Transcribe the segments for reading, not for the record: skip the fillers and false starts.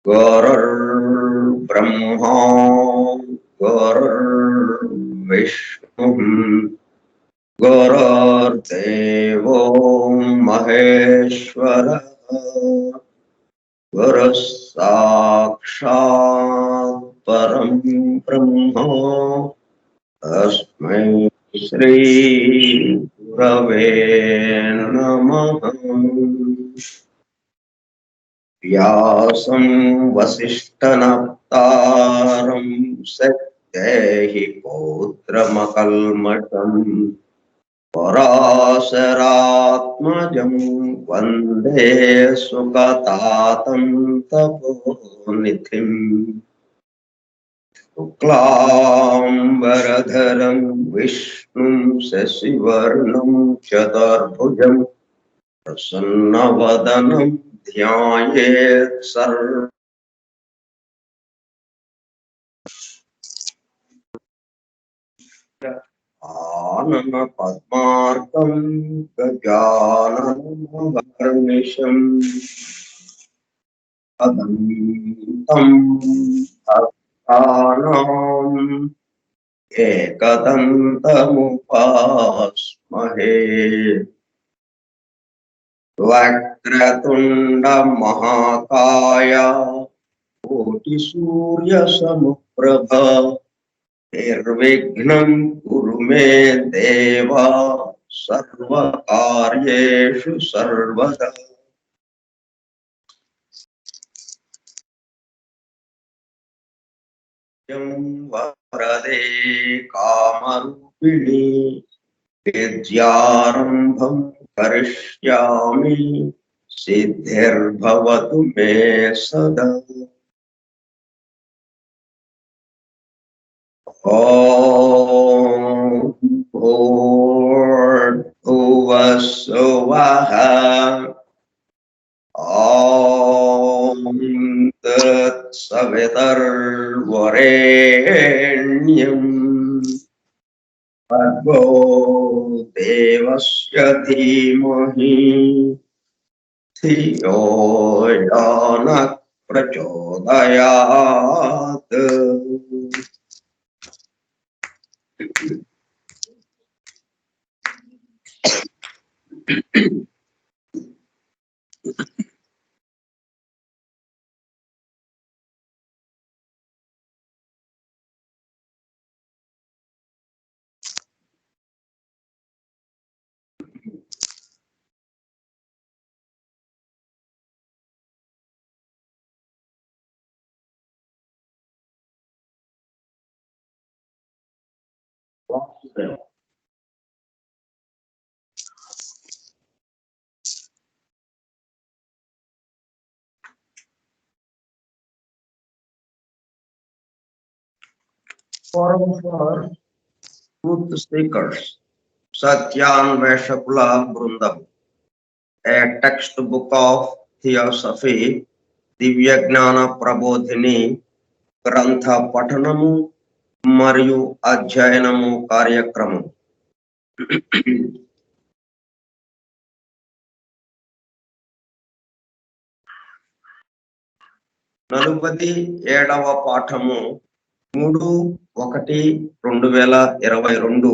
गुरुर्ब्रह्मा गुरुर्विष्णुः गुरुर्देवो महेश्वरः गुरुः साक्षात् परं ब्रह्म तस्मै श्री गुरवे नमः। व्यासं वसिष्ठनप्तारं शक्तेहि पौत्रमकल्मषम् पराशरात्मजं वन्दे सुगतातं तपोनिधिम्। शुक्लाम्बरधरं विष्णुं शशिवर्णं चतुर्भुजं प्रसन्नवदनं ध्यायेत् सर्व आनन पद्मार्कं गजाननमहर्निशम् अदन्तं भक्तानाम् एकदन्तमुपास्महे। वक्रतुण्ड महाकाय कोटिसूर्यसमप्रभ निर्विघ्नं कुरु मे देव सर्वकार्येषु सर्वदा। वरदे कामरूपिणी विद्यारम्भं करिष्यामि सिद्धिर्भवतु मे सदा। ॐ भूर्भुवः स्वः ॐ तत्सवितुर्वरेण्यं भर्गो देवस्य धीमहि धियो यो नः प्रचोदयात्। Forum for Truth Seekers, Satyanveshakula Brundam, a textbook of theosophy, Divyajnana Prabodhini, Grantha Patanamu, మరియు అధ్యయనము కార్యక్రమం. నలుపది 7వ పాఠము 3 1/1/2022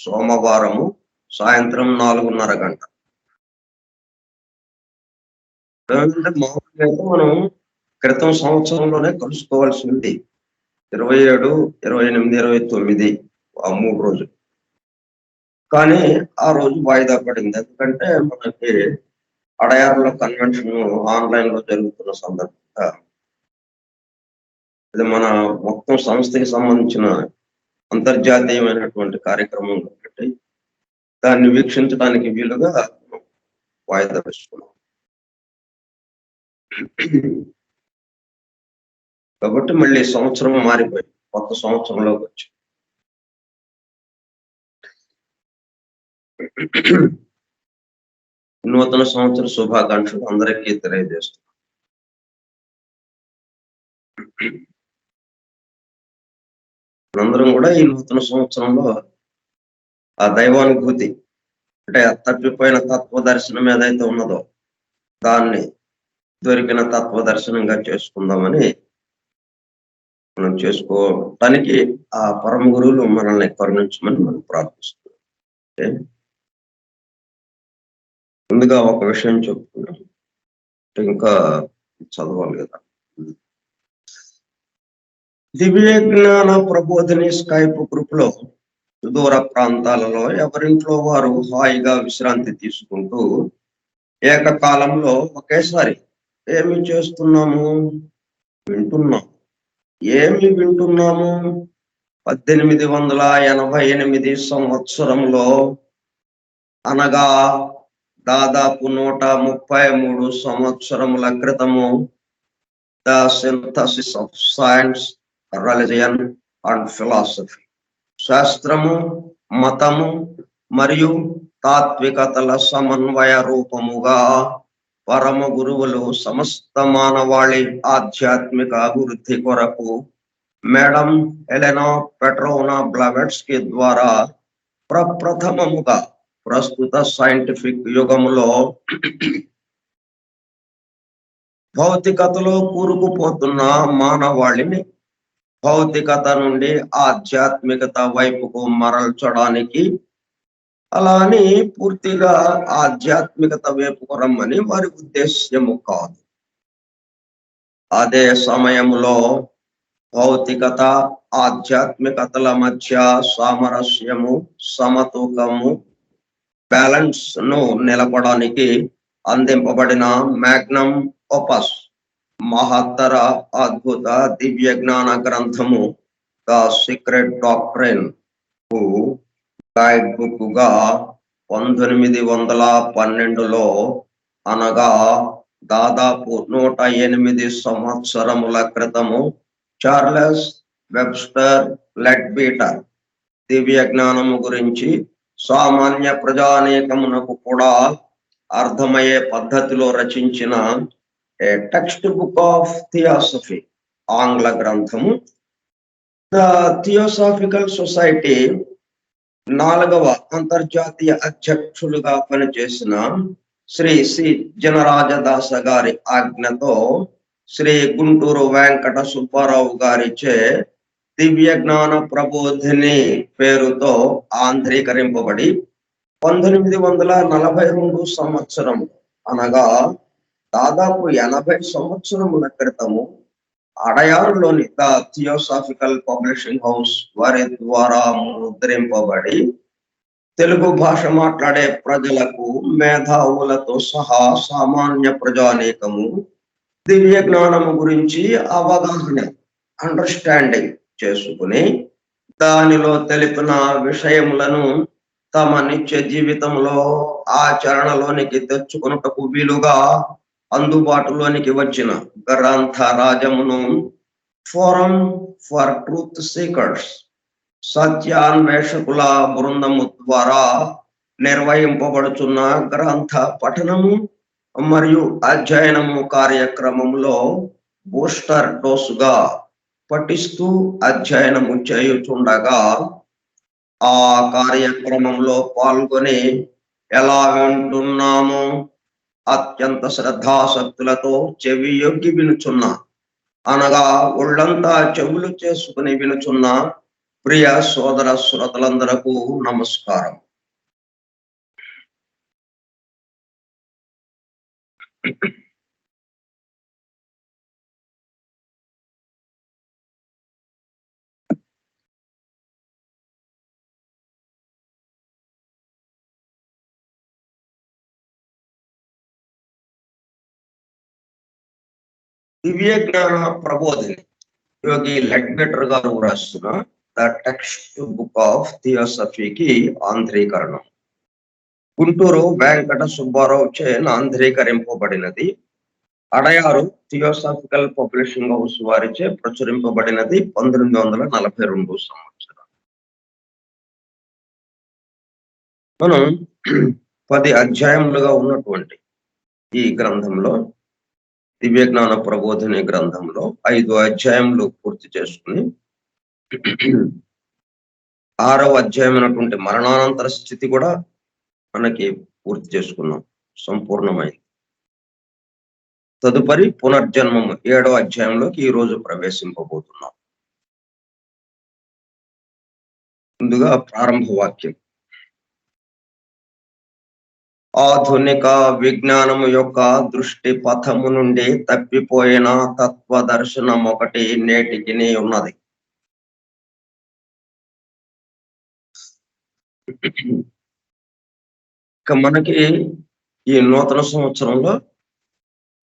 సోమవారము సాయంత్రం 4:30 గంట. ఏమంటే మామూలుగా అయితే మనం క్రితం సంవత్సరంలోనే కలుసుకోవాల్సి ఉంది. 27, 28, 29 ఆ 3 రోజులు. కానీ ఆ రోజు వాయిదా పడింది. ఎందుకంటే మనకి అడయార్ల కన్వెన్షన్ ఆన్లైన్ లో జరుగుతున్న సందర్భంగా ఇది మన మొత్తం సంస్థకి సంబంధించిన అంతర్జాతీయమైనటువంటి కార్యక్రమం కాబట్టి దాన్ని వీక్షించడానికి వీలుగా వాయిదా వేసుకున్నాం. కాబట్టి మళ్ళీ సంవత్సరం మారిపోయింది, కొత్త సంవత్సరంలోకి వచ్చి. నూతన సంవత్సర శుభాకాంక్షలు అందరికీ తెలియజేస్తున్నాం. మనందరం కూడా ఈ నూతన సంవత్సరంలో ఆ దైవానుభూతి అంటే తప్పిపోయిన తత్వ దర్శనం ఏదైతే ఉన్నదో దాన్ని దొరికిన తత్వ దర్శనంగా చేసుకుందామని మనం చేసుకోవటానికి ఆ పరమ గురువులు మనల్ని కరుణించమని మనం ప్రార్థిస్తున్నాం. ముందుగా ఒక విషయం చెప్పుకున్నాం, ఇంకా చదవాలి కదా. దివ్య జ్ఞాన ప్రబోధిని స్కైప్ గ్రూప్ లో సుదూర ప్రాంతాలలో ఎవరింట్లో వారు హాయిగా విశ్రాంతి తీసుకుంటూ ఏకకాలంలో ఒకేసారి ఏమి చేస్తున్నాము? వింటున్నాం. ఏమి వింటున్నాము? 1888 సంవత్సరంలో అనగా దాదాపు 133 సంవత్సరముల క్రితము the synthesis of science, religion and philosophy, శాస్త్రము, మతము మరియు తాత్వికతల సమన్వయ రూపముగా పరమ గురువులు సమస్త మానవాళి ఆధ్యాత్మిక అభివృద్ధి కొరకు మేడం ఎలెనా పెట్రోవ్నా బ్లవెట్స్కీ ద్వారా ప్రప్రథమముగా ప్రస్తుత సైంటిఫిక్ యుగములో భౌతికతలో కూరుకుపోతున్న మానవాళిని భౌతికత నుండి ఆధ్యాత్మికత వైపుకు మరల్చడానికి, అలా అని పూర్తిగా ఆధ్యాత్మికత వైపుకు రమ్మని వారి ఉద్దేశ్యము కాదు. అదే సమయంలో భౌతికత ఆధ్యాత్మికతల మధ్య సామరస్యము, సమతూకము, బ్యాలెన్స్ ను నిలపడానికి అందింపబడిన మ్యాగ్నమ్ ఓపస్, మహత్తర అద్భుత దివ్య జ్ఞాన గ్రంథము ద సీక్రెట్ డాక్ట్రైన్ కు గైడ్ బుక్ గా 1812లో అనగా దాదాపు 108 సంవత్సరముల క్రితము చార్లెస్ వెబ్స్టర్ లెడ్బీటర్ దివ్య జ్ఞానము గురించి సామాన్య ప్రజానీకమునకు కూడా అర్థమయ్యే పద్ధతిలో రచించిన ఏ టెక్స్ట్ బుక్ ఆఫ్ థియాసఫీ ఆంగ్ల గ్రంథము. ద థియోసాఫికల్ సొసైటీ 4వ అంతర్జాతీయ అధ్యక్షులుగా పనిచేసిన శ్రీ సి జనరాజదాస గారి ఆజ్ఞతో శ్రీ గుంటూరు వెంకట సుబ్బారావు గారిచే దివ్య జ్ఞాన ప్రబోధిని పేరుతో ఆంధ్రీకరింపబడి 1942 సంవత్సరం అనగా దాదాపు 80 సంవత్సరముల క్రితము అడయారులోని ద థియోసాఫికల్ పబ్లిషింగ్ హౌస్ వారి ద్వారా ముద్రింపబడి తెలుగు భాష మాట్లాడే ప్రజలకు, మేధావులతో సహా సామాన్య ప్రజానీకము దివ్య జ్ఞానము గురించి అవగాహన, అండర్స్టాండింగ్ చేసుకుని దానిలో తెలిపిన విషయములను తమ నిత్య జీవితంలో ఆచరణలోనికి తెచ్చుకున్నటకు వీలుగా అందుబాటులోనికి వచ్చిన గ్రంథ రాజమును ఫోరం ఫర్ ట్రూత్ సీకర్స్, సత్యాన్వేషకుల బృందము ద్వారా నిర్వహింపబడుచున్న గ్రంథ పఠనము మరియు అధ్యయనము కార్యక్రమంలో బూస్టర్ డోసుగా పఠిస్తూ అధ్యయనము చేయుచుండగా ఆ కార్యక్రమంలో పాల్గొని ఎలా వింటున్నాము? అత్యంత శ్రద్ధాశక్తులతో చెవి యొగ్గి వినుచున్న, అనగా ఒళ్ళంతా చెవులు చేసుకుని వినుచున్న ప్రియ సోదర శ్రోతలందరకు నమస్కారం. దివ్య జ్ఞాన ప్రబోధిని యోగి లెడ్బెటర్ గారు రాస్తున్న ద టెక్స్ట్ బుక్ ఆఫ్ థియోసఫీకి ఆంధ్రీకరణం. గుంటూరు వెంకట సుబ్బారావు చే ఆంధ్రీకరింపబడినది. అడయారు థియోసాఫికల్ పబ్లిషింగ్ హౌస్ వారిచే ప్రచురింపబడినది 1942 సంవత్సరం. మనం 10 అధ్యాయములుగా ఉన్నటువంటి ఈ గ్రంథంలో, దివ్య జ్ఞాన ప్రబోధిని గ్రంథంలో 5 అధ్యాయములు పూర్తి చేసుకుని 6వ అధ్యాయమైనటువంటి మరణానంతర స్థితి కూడా మనకి పూర్తి చేసుకున్నాం, సంపూర్ణమైంది. తదుపరి పునర్జన్మము 7వ అధ్యాయంలోకి ఈ రోజు ప్రవేశింపబోతున్నాం. ముందుగా ప్రారంభ వాక్యం. ఆధునిక విజ్ఞానము యొక్క దృష్టి పథము నుండి తప్పిపోయిన తత్వ దర్శనం ఒకటి నేటికి ఉన్నది. మనకి ఈ నూతన సంవత్సరంలో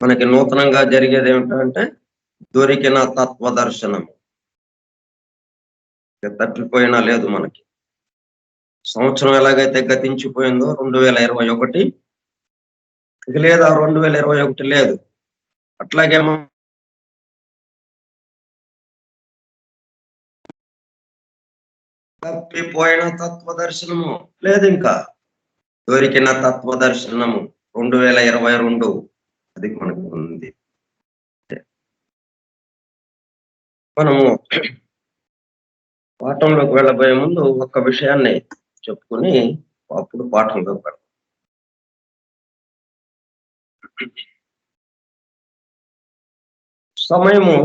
మనకి నూతనంగా జరిగేది ఏమిటంటే దొరికిన తత్వ దర్శనం. తప్పిపోయినా లేదు మనకి. సంవత్సరం ఎలాగైతే గతించిపోయిందో 2021 లేదా 2021 లేదు, అట్లాగే తప్పిపోయిన తత్వ దర్శనము లేదు, ఇంకా దొరికిన తత్వ దర్శనము 2022 అది మనకు ఉంది. మనము పాఠంలోకి వెళ్ళబోయే ముందు ఒక్క విషయాన్ని చెప్పుకుని అప్పుడు పాఠంలోకి వెళ్తాం. సమయము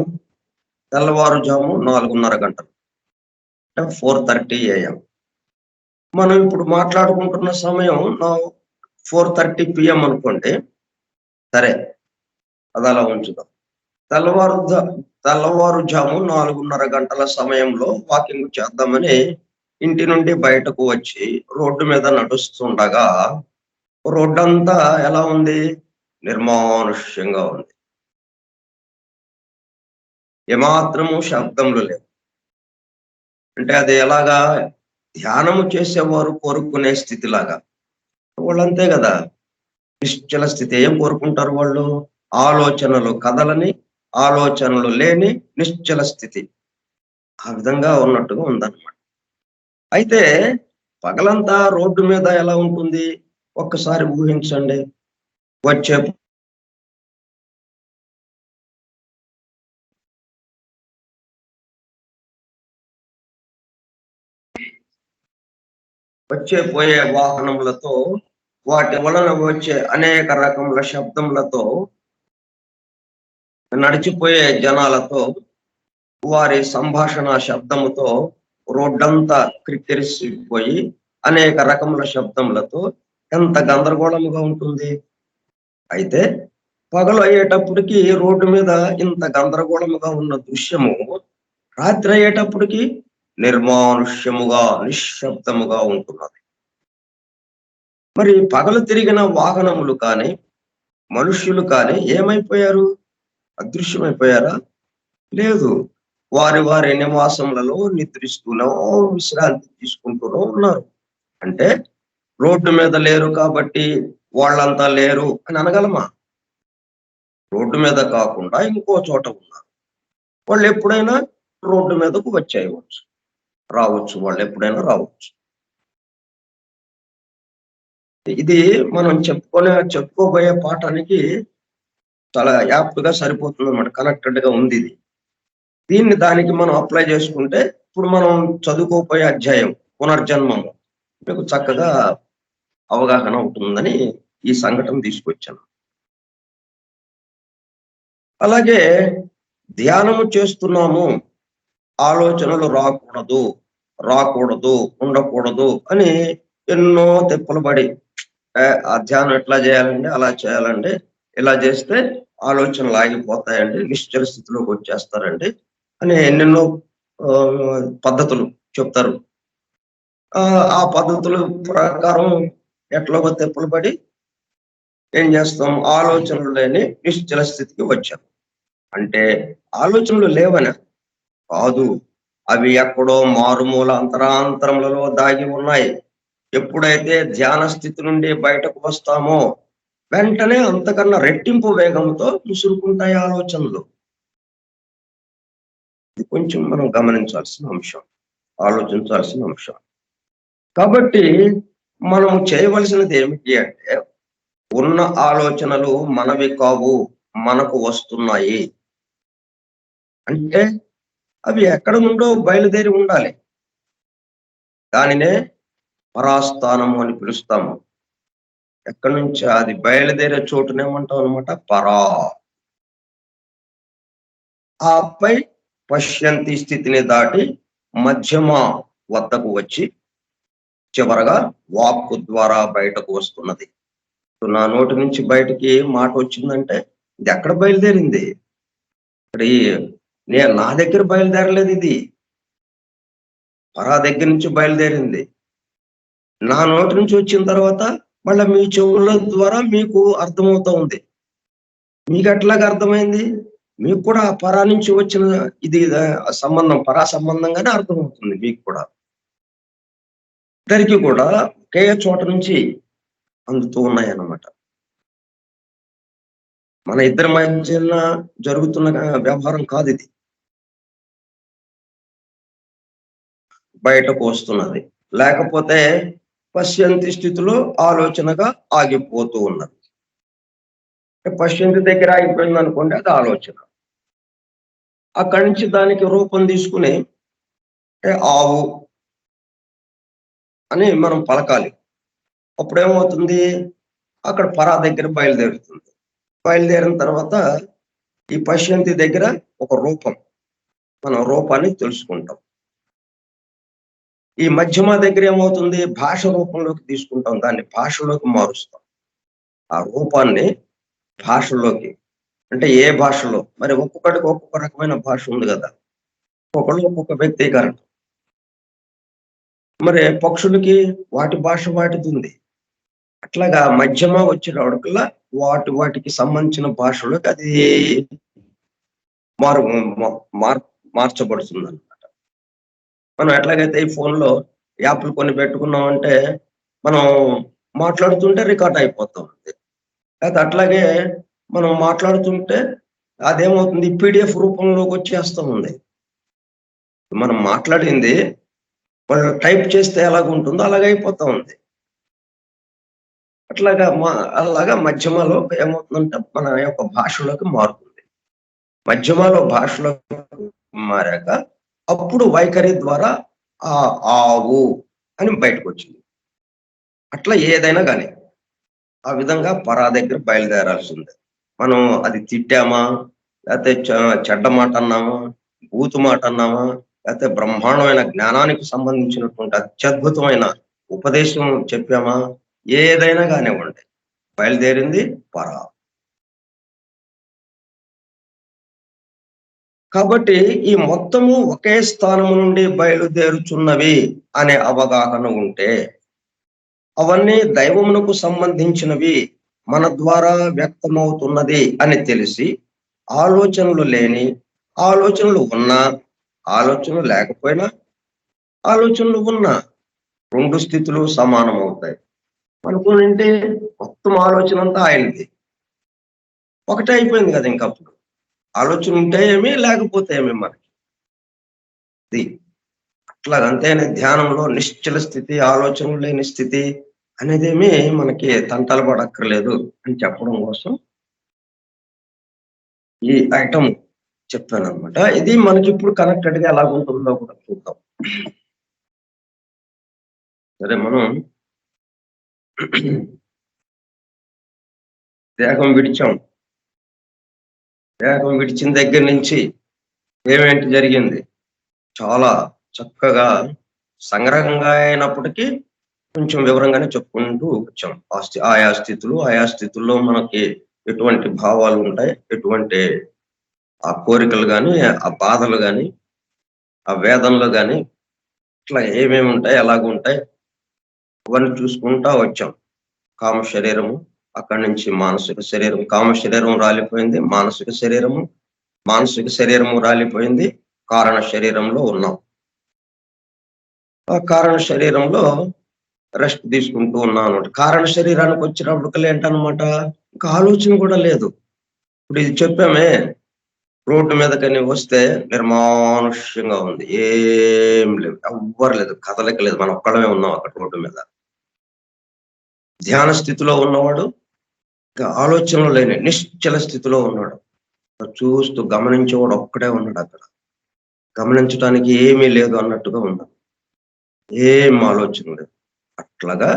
తెల్లవారుజాము 4:30 గంటలు, 4:30 AM. మనం ఇప్పుడు మాట్లాడుకుంటున్న సమయం 4:30 PM అనుకోండి. సరే, అది అలా ఉంచుదాం. తెల్లవారుజాము 4:30 గంటల సమయంలో వాకింగ్ చేద్దామని ఇంటి నుండి బయటకు వచ్చి రోడ్డు మీద నడుస్తుండగా రోడ్డంతా ఎలా ఉంది? నిర్మానుష్యంగా ఉంది. ఏమాత్రము శబ్దములు లేవు. అంటే అది ఎలాగా? ధ్యానము చేసేవారు కోరుకునే స్థితిలాగా. వాళ్ళంతే కదా, నిశ్చల స్థితి. ఏం కోరుకుంటారు వాళ్ళు? ఆలోచనలు కదలని, ఆలోచనలు లేని నిశ్చల స్థితి. ఆ విధంగా ఉన్నట్టుగా ఉందన్నమాట. అయితే పగలంతా రోడ్డు మీద ఎలా ఉంటుంది ఒక్కసారి ఊహించండి. వచ్చే పోయే వాహనములతో, వాటి వలన వచ్చే అనేక రకముల శబ్దములతో, నడిచిపోయే జనాలతో, వారి సంభాషణ శబ్దముతో రోడ్డంతా క్రిక్కిరిసిపోయి అనేక రకముల శబ్దములతో ఎంత గందరగోళముగా ఉంటుంది. అయితే పగలు అయ్యేటప్పటికి రోడ్డు మీద ఇంత గందరగోళముగా ఉన్న దృశ్యము రాత్రి అయ్యేటప్పటికి నిర్మానుష్యముగా, నిశ్శబ్దముగా ఉంటున్నది. మరి పగలు తిరిగిన వాహనములు కానీ, మనుష్యులు కానీ ఏమైపోయారు? అదృశ్యమైపోయారా? లేదు. వారి వారి నివాసములలో నిద్రిస్తూనో, విశ్రాంతి తీసుకుంటూనో ఉన్నారు. అంటే రోడ్డు మీద లేరు కాబట్టి వాళ్ళంతా లేరు అని అనగలమా? రోడ్డు మీద కాకుండా ఇంకో చోట ఉన్నారు. వాళ్ళు ఎప్పుడైనా రోడ్డు మీదకు రావచ్చు, వాళ్ళు ఎప్పుడైనా రావచ్చు. ఇది మనం చెప్పుకోబోయే పాఠానికి చాలా యాప్ట్గా సరిపోతుంది అన్నమాట. కనెక్టెడ్ గా ఉంది ఇది. దీన్ని దానికి మనం అప్లై చేసుకుంటే ఇప్పుడు మనం చదువుకోపోయే అధ్యాయం పునర్జన్మము మీకు చక్కగా అవగాహన ఉంటుందని ఈ సంఘటన తీసుకొచ్చాను. అలాగే ధ్యానము చేస్తున్నాము, ఆలోచనలు రాకూడదు రాకూడదు, ఉండకూడదు అని ఎన్నో తిప్పలు పడి ఆ ధ్యానం ఎట్లా చేయాలండి, అలా చేయాలండి, ఇలా చేస్తే ఆలోచనలు ఆగిపోతాయండి, నిశ్చల స్థితిలోకి వచ్చేస్తారండి అని ఎన్నెన్నో పద్ధతులు చెప్తారు. ఆ పద్ధతుల ప్రకారం ఎట్లా తిప్పలు పడి ఏం చేస్తాం, ఆలోచనలు లేని నిశ్చల స్థితికి వచ్చాం. అంటే ఆలోచనలు లేవని కాదు, అవి ఎక్కడో మారుమూల అంతరాంతరములలో దాగి ఉన్నాయి. ఎప్పుడైతే ధ్యాన స్థితి నుండి బయటకు వస్తామో వెంటనే అంతకన్నా రెట్టింపు వేగంతో ముసురుకుంటాయి ఆలోచనలు. ఇది కొంచెం మనం గమనించాల్సిన అంశం, ఆలోచించాల్సిన అంశం. కాబట్టి మనం చేయవలసినది ఏమిటి అంటే, ఉన్న ఆలోచనలు మనవి కావు, మనకు వస్తున్నాయి అంటే అవి ఎక్కడ నుండో బయలుదేరి ఉండాలి. దానినే పరాస్థానము అని పిలుస్తాము. ఎక్కడి నుంచి అది బయలుదేరే చోటునేమంటాం అనమాట, పరా. ఆపై పశ్యంతి స్థితిని దాటి మధ్యమ వద్దకు వచ్చి చివరగా వాక్కు ద్వారా బయటకు వస్తున్నది. నా నోటి నుంచి బయటికి మాట వచ్చిందంటే ఇది ఎక్కడ బయలుదేరింది? ఇక్కడ నేను నా దగ్గర బయలుదేరలేదు, ఇది పరా దగ్గర నుంచి బయలుదేరింది. నా నోటి నుంచి వచ్చిన తర్వాత మళ్ళీ మీ చెవుల ద్వారా మీకు అర్థమవుతా ఉంది. మీకు ఎట్లాగా అర్థమైంది? మీకు కూడా ఆ పరా నుంచి వచ్చిన ఇది సంబంధం, పరా సంబంధంగానే అర్థమవుతుంది మీకు కూడా. ఇద్దరికి కూడా ఒకే చోట నుంచి అందుతూ ఉన్నాయన్నమాట. మన ఇద్దరి మధ్యన జరుగుతున్న వ్యవహారం కాదు ఇది, బయటకు వస్తున్నది. లేకపోతే పశ్యంతి స్థితిలో ఆలోచనగా ఆగిపోతూ ఉన్నది. పశ్యంతి దగ్గర ఆగిపోయింది అనుకోండి, అది ఆలోచన. అక్కడి నుంచి దానికి రూపం తీసుకుని ఆవు అని మనం పలకాలి. అప్పుడేమవుతుంది, అక్కడ పరా దగ్గర బయలుదేరుతుంది. బయలుదేరిన తర్వాత ఈ పశ్యంతి దగ్గర ఒక రూపం, మనం రూపాన్ని తెలుసుకుంటాం. ఈ మధ్యమ దగ్గర ఏమవుతుంది, భాష రూపంలోకి తీసుకుంటాం, దాన్ని భాషలోకి మారుస్తాం. ఆ రూపాన్ని భాషలోకి, అంటే ఏ భాషలో మరి ఒక్కొక్కటికి ఒక్కొక్క రకమైన భాష ఉంది కదా, ఒక్కొక్కళ్ళు ఒక్కొక్క వ్యక్తీకరణ. మరి పక్షులకి వాటి భాష వాటిది ఉంది. అట్లాగా మధ్యమ వచ్చేటప్పటికల్లా వాటికి సంబంధించిన భాషలోకి అది మార్చబడుతుంది అనమాట. మనం ఎట్లాగైతే ఈ ఫోన్లో యాప్లు కొన్ని పెట్టుకున్నామంటే మనం మాట్లాడుతుంటే రికార్డ్ అయిపోతా ఉంది. అయితే అట్లాగే మనం మాట్లాడుతుంటే అదేమవుతుంది, పీడిఎఫ్ రూపంలోకి వచ్చేస్తూ ఉంది. మనం మాట్లాడింది వాళ్ళు టైప్ చేస్తే ఎలాగుంటుందో అలాగైపోతా ఉంది. అలాగా మధ్యమలో ఏమవుతుందంటే మన యొక్క భాషలోకి మారుతుంది. మధ్యమలో భాషలోకి మారాక అప్పుడు వైఖరి ద్వారా ఆవు అని బయటకు వచ్చింది. అట్లా ఏదైనా కానీ ఆ విధంగా పరా దగ్గర బయలుదేరాల్సిందే. మనం అది తిట్టామా, లేకపోతే చెడ్డ మాట అన్నామా, బూతు మాట అన్నామా, లేకపోతే బ్రహ్మాండమైన జ్ఞానానికి సంబంధించినటువంటి అత్యద్భుతమైన ఉపదేశం చెప్పామా, ఏదైనా కానివ్వండి, బయలుదేరింది పరా. కాబట్టి ఈ మొత్తము ఒకే స్థానము నుండి బయలుదేరుచున్నవి అనే అవగాహన ఉంటే, అవన్నీ దైవమునకు సంబంధించినవి, మన ద్వారా వ్యక్తమవుతున్నది అని తెలిసి, ఆలోచనలు లేని, ఆలోచనలు ఉన్నా, ఆలోచనలు లేకపోయినా, ఆలోచనలు ఉన్నా 2 స్థితులు సమానం అవుతాయి. అనుకోనంటే మొత్తం ఆలోచన అంతా ఆయనది, ఒకటే అయిపోయింది కదా. ఇంకప్పుడు ఆలోచన ఉంటే ఏమి, లేకపోతే ఏమి మనకి. అట్లాగంతేనే ధ్యానంలో నిశ్చల స్థితి, ఆలోచనలు లేని స్థితి అనేదేమి మనకి తంటాలు పడక్కర్లేదు అని చెప్పడం కోసం ఈ ఐటమ్ చెప్పాను అనమాట. ఇది మనకి ఇప్పుడు కనెక్టెడ్ గా ఎలా ఉంటుందో కూడా చూద్దాం. సరే, మనం దేహం విడిచాం. దేహం విడిచిన దగ్గర నుంచి ఏమేంటి జరిగింది, చాలా చక్కగా సంగ్రహంగా అయినప్పటికీ కొంచెం వివరంగానే చెప్పుకుంటూ వచ్చాం. ఆయా స్థితులు, ఆయా స్థితుల్లో మనకి ఎటువంటి భావాలు ఉంటాయి, ఎటువంటి ఆ కోరికలు గాని, ఆ బాధలు గాని, ఆ వేదనలు గాని, ఇట్లా ఏమేమి ఉంటాయి, ఎలాగుంటాయి, అవన్నీ చూసుకుంటా వచ్చాం. కామ శరీరము, అక్కడి నుంచి మానసిక శరీరం, కామ శరీరం రాలిపోయింది, మానసిక శరీరము రాలిపోయింది, కారణ శరీరంలో ఉన్నాం. ఆ కారణ శరీరంలో రెస్ట్ తీసుకుంటూ ఉన్నాం అనమాట. కారణ శరీరానికి వచ్చినప్పటికల్లా ఏంటనమాట, ఇంకా ఆలోచన కూడా లేదు. ఇప్పుడు ఇది చెప్పామే, రోడ్డు మీదకని వస్తే నిర్మానుష్యంగా ఉంది. ఏం లేవు. ఎవ్వరు లేదు. కదలిక లేదు. మనం ఒక్కడమే ఉన్నాం అక్కడ రోడ్డు మీద. ధ్యాన స్థితిలో ఉన్నవాడు ఇంకా ఆలోచనలు లేని నిశ్చల స్థితిలో ఉన్నాడు. చూస్తూ గమనించేవాడు ఒక్కడే ఉన్నాడు అక్కడ. గమనించడానికి ఏమీ లేదు అన్నట్టుగా ఉన్నాడు. ఏం ఆలోచన లేదు. అట్లాగా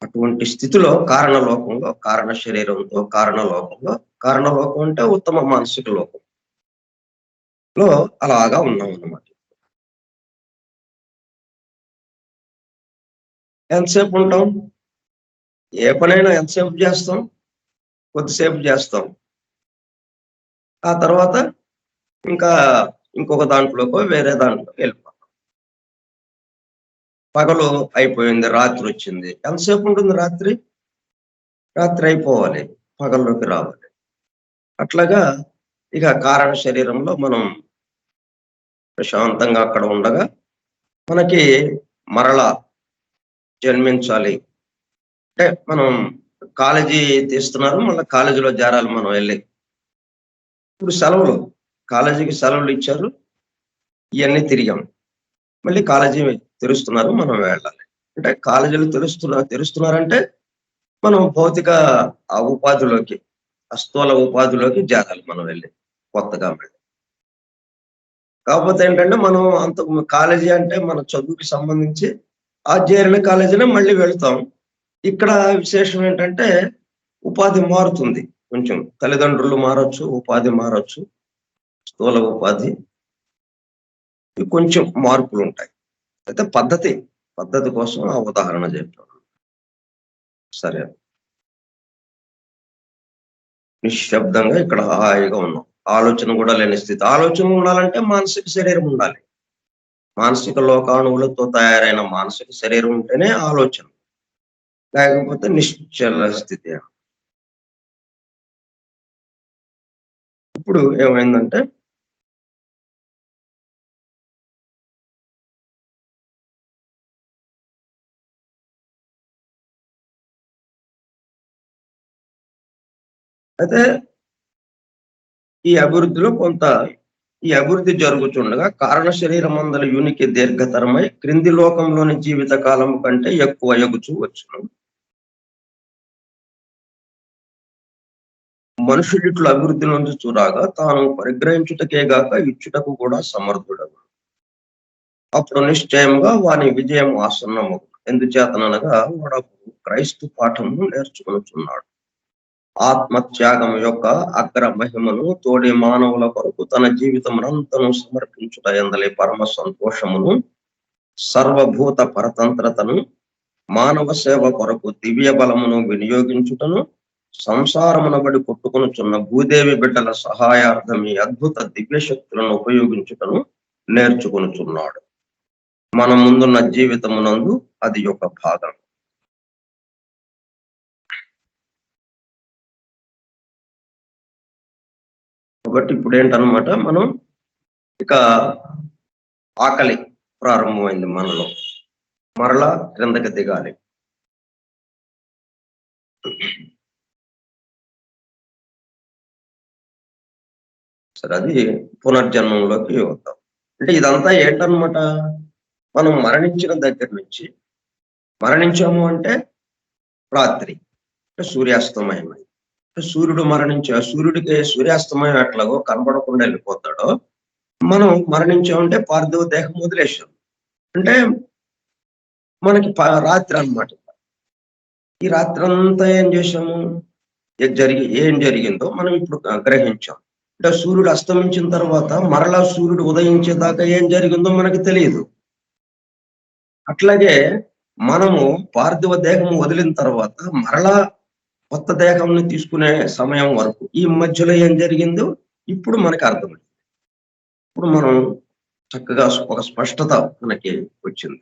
అటువంటి స్థితిలో కారణలోకంలో, కారణ శరీరంతో కారణలోకం అంటే ఉత్తమ మానసిక లోకంలో అలాగా ఉన్నాం అన్నమాట. ఎంతసేపు ఉంటాం? ఏ పనైనా ఎంతసేపు చేస్తాం? కొద్దిసేపు చేస్తాం. ఆ తర్వాత ఇంకా ఇంకొక దాంట్లోకో, వేరే దాంట్లోకి వెళ్ళిపోతాం. పగలు అయిపోయింది, రాత్రొచ్చింది. ఎంతసేపు ఉంటుంది రాత్రి? రాత్రి అయిపోవాలి. పగల్లోకి రావాలి. అట్లాగా ఇక కారణ శరీరంలో మనం ప్రశాంతంగా అక్కడ ఉండగా, మనకి మరలా జన్మించాలి. అంటే మనం కాలేజీ తీస్తున్నారు. మళ్ళా కాలేజీలో చేరాలి మనం వెళ్ళి. ఇప్పుడు సెలవులు. కాలేజీకి సెలవులు ఇచ్చారు. ఇయన్నీ తిరిగాం. మళ్ళీ కాలేజీ తెరుస్తున్నారు. మనం వెళ్ళాలి. అంటే కాలేజీలు తెరుస్తున్నారంటే మనం భౌతిక ఉపాధిలోకి, స్థూల ఉపాధిలోకి చేరాలి మనం వెళ్ళి కొత్తగా మళ్ళీ. కాకపోతే ఏంటంటే మనం కాలేజీ అంటే మన చదువుకి సంబంధించి ఆ చేరిన కాలేజీలో మళ్ళీ వెళ్తాం. ఇక్కడ విశేషం ఏంటంటే ఉపాధి మారుతుంది. కొంచెం తల్లిదండ్రులు మారొచ్చు, ఉపాధి మారొచ్చు, స్థూల ఉపాధి కొంచెం మార్పులుంటాయి. అయితే పద్ధతి కోసం ఆ ఉదాహరణ చెప్పాను. సరే. నిశ్శబ్దంగా ఇక్కడ హాయిగా ఉన్నాం. ఆలోచన కూడా లేని స్థితి. ఆలోచన ఉండాలంటే మానసిక శరీరం ఉండాలి. మానసిక లోకాణువులతో తయారైన మానసిక శరీరం ఉంటేనే ఆలోచన. లేకపోతే నిశ్చల స్థితి. ఇప్పుడు ఏమైందంటే అయితే ఈ అభివృద్ధి జరుగుతుండగా కారణ శరీరం అందల యునికి దీర్ఘతరమై క్రింది లోకంలోని జీవిత కాలం కంటే ఎక్కువ ఎగుచూ వచ్చును. మనుషుడిట్లు అభివృద్ధి నుంచి చూడగా తాను పరిగ్రహించుటకే గాక ఇచ్చుటకు కూడా సమర్థుడగు. అప్పుడు నిశ్చయంగా వాని విజయం ఆసన్నము. ఎందుచేతనగా వాడకు క్రైస్తు పాఠము నేర్చుకొనుచున్నాడు. ఆత్మత్యాగం యొక్క అగ్ర మహిమను తోడి మానవుల కొరకు తన జీవితమునంతను సమర్పించుట ఎందలి పరమ సంతోషమును, సర్వభూత పరతంత్రతను, మానవ సేవ కొరకు దివ్య బలమును వినియోగించుటను, సంసారమునబడి కొట్టుకొనుచున్న భూదేవి బిడ్డల సహాయార్థం ఈ అద్భుత దివ్య శక్తులను ఉపయోగించుటను నేర్చుకొనుచున్నాడు. మన ముందున్న జీవితమునందు అది ఒక భాగం. కాబట్టి ఇప్పుడు ఏంటన్నమాట, మనం ఇక ఆకలి ప్రారంభమైంది మనలో. మరలా క్రిందకి దిగాలి. సరే, అది పునర్జన్మంలోకి వద్దాం. అంటే ఇదంతా ఏంటన్నమాట, మనం మరణించిన దగ్గర నుంచి, మరణించాము అంటే రాత్రి అంటే సూర్యాస్తమయం. సూర్యుడికి సూర్యాస్తమయం ఎట్లాగో కనబడకుండా వెళ్ళిపోతాడో, మనం మరణించామంటే పార్థివ దేహం వదిలేసాం. అంటే మనకి రాత్రి అన్నమాట. ఈ రాత్రి అంతా ఏం చేసాము, ఏం జరిగిందో మనం ఇప్పుడు గ్రహించాం. అంటే సూర్యుడు అస్తమించిన తర్వాత మరలా సూర్యుడు ఉదయించేదాకా ఏం జరిగిందో మనకి తెలియదు. అట్లాగే మనము పార్థివ దేహం వదిలిన తర్వాత మరలా కొత్త దేహంని తీసుకునే సమయం వరకు ఈ మధ్యలో ఏం జరిగిందో ఇప్పుడు మనకు అర్థమైంది. ఇప్పుడు మనం చక్కగా ఒక స్పష్టత మనకి వచ్చింది.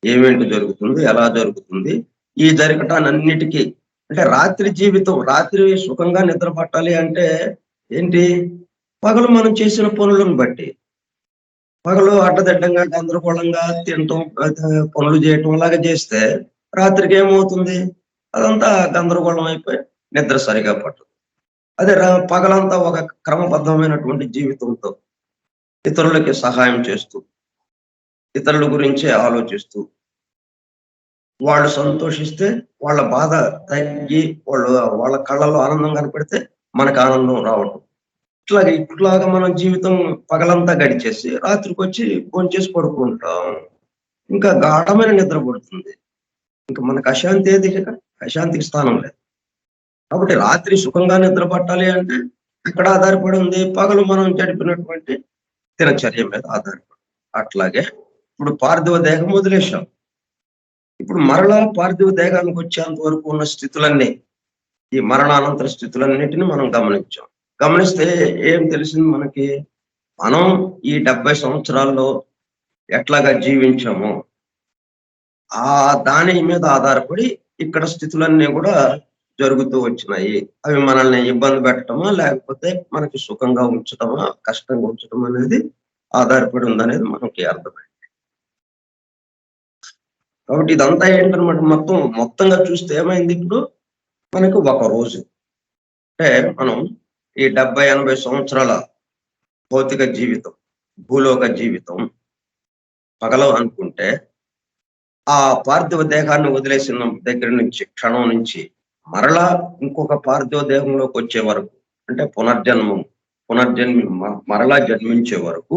ఏమేంటి జరుగుతుంది? ఎలా జరుగుతుంది? ఈ జరగటానన్నిటికీ అంటే రాత్రి జీవితం, రాత్రి సుఖంగా నిద్ర పట్టాలి అంటే ఏంటి? పగలు మనం చేసిన పనులను బట్టి. పగలు అడ్డదిడ్డంగా, గందరగోళంగా తినటం, పనులు చేయటం అలాగా చేస్తే రాత్రికి ఏమవుతుంది? అదంతా గందరగోళం అయిపోయి నిద్ర సరిగా పట్టదు. అదే పగలంతా ఒక క్రమబద్ధమైనటువంటి జీవితంతో ఇతరులకి సహాయం చేస్తూ, ఇతరుల గురించే ఆలోచిస్తూ, వాళ్ళు సంతోషిస్తే వాళ్ళ బాధ తగ్గి వాళ్ళ కళ్ళలో ఆనందం కనపడితే మనకు ఆనందం రావటం. ఇట్లాగా మనం జీవితం పగలంతా గడిచేసి రాత్రికొచ్చి భోంచేసి పడుకుంటాం. ఇంకా గాఢమైన నిద్ర పడుతుంది. ఇంక మనకు అశాంతి ఏది ఇక? అశాంతికి స్థానం లేదు. కాబట్టి రాత్రి సుఖంగా నిద్ర పట్టాలి అంటే ఎక్కడ ఆధారపడి ఉంది? పగలు మనం గడిపినటువంటి దినచర్య మీద ఆధారపడి. అట్లాగే ఇప్పుడు పార్థివ దేహం వదిలేశాం. ఇప్పుడు మరలా పార్థివ దేహానికి వచ్చేంత వరకు ఉన్న స్థితులన్నీ, ఈ మరణానంతర స్థితులన్నిటిని మనం గమనించాం. గమనిస్తే ఏం తెలిసింది మనకి? మనం ఈ 70 సంవత్సరాల్లో ఎట్లాగా జీవించామో, ఆ దాని మీద ఆధారపడి ఇక్కడ స్థితులన్నీ కూడా జరుగుతూ వచ్చినాయి. అవి మనల్ని ఇబ్బంది పెట్టటమా, లేకపోతే మనకి సుఖంగా ఉంచటమా, కష్టంగా ఉంచటం అనేది ఆధారపడి ఉందనేది మనకి అర్థమైంది. కాబట్టి ఇదంతా ఏంటనమాట, మొత్తంగా చూస్తే ఏమైంది ఇప్పుడు? మనకు ఒక రోజు అంటే మనం ఈ 70-80 సంవత్సరాల భౌతిక జీవితం, భూలోక జీవితం పగలు అనుకుంటే, ఆ పార్థివ దేహాన్ని వదిలేసిన దగ్గర నుంచి, క్షణం నుంచి మరలా ఇంకొక పార్థివ దేహంలోకి వచ్చే వరకు, అంటే మరలా జన్మించే వరకు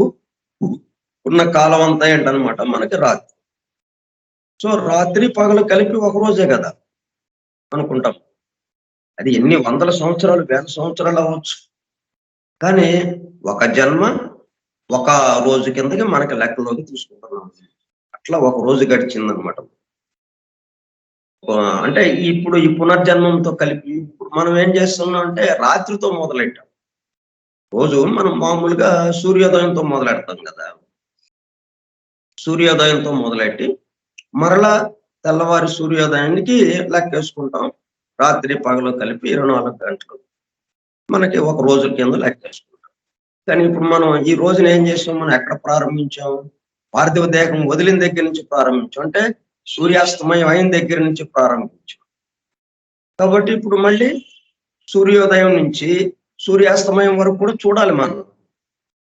ఉన్న కాలం అంతా ఏంటనమాట మనకి రాత్రి. సో రాత్రి పగలు కలిపి ఒక రోజే కదా అనుకుంటాం. అది ఎన్ని వందల సంవత్సరాలు, వేల సంవత్సరాలు అవ్వచ్చు. కానీ ఒక జన్మ ఒక రోజు కిందకి మనకి లెక్కలోకి తీసుకుంటున్నాం. అట్లా ఒక రోజు గడిచిందనమాట. అంటే ఇప్పుడు ఈ పునర్జన్మంతో కలిపి ఇప్పుడు మనం ఏం చేస్తున్నాం అంటే రాత్రితో మొదలెట్టాం. రోజు మనం మామూలుగా సూర్యోదయంతో మొదలెడతాం కదా! సూర్యోదయంతో మొదలెట్టి మరలా తెల్లవారి సూర్యోదయానికి లెక్కేసుకుంటాం. రాత్రి పగలు కలిపి 24 గంటలు మనకి ఒక రోజు కింద లెక్కేసుకుంటాం. కానీ ఇప్పుడు మనం ఈ రోజున ఏం చేసాం? మనం ఎక్కడ ప్రారంభించాం? పార్థివ దేహం వదిలిన దగ్గర నుంచి ప్రారంభించాం. అంటే సూర్యాస్తమయం అయిన దగ్గర నుంచి ప్రారంభించాం. కాబట్టి ఇప్పుడు మళ్ళీ సూర్యోదయం నుంచి సూర్యాస్తమయం వరకు కూడా చూడాలి మనం.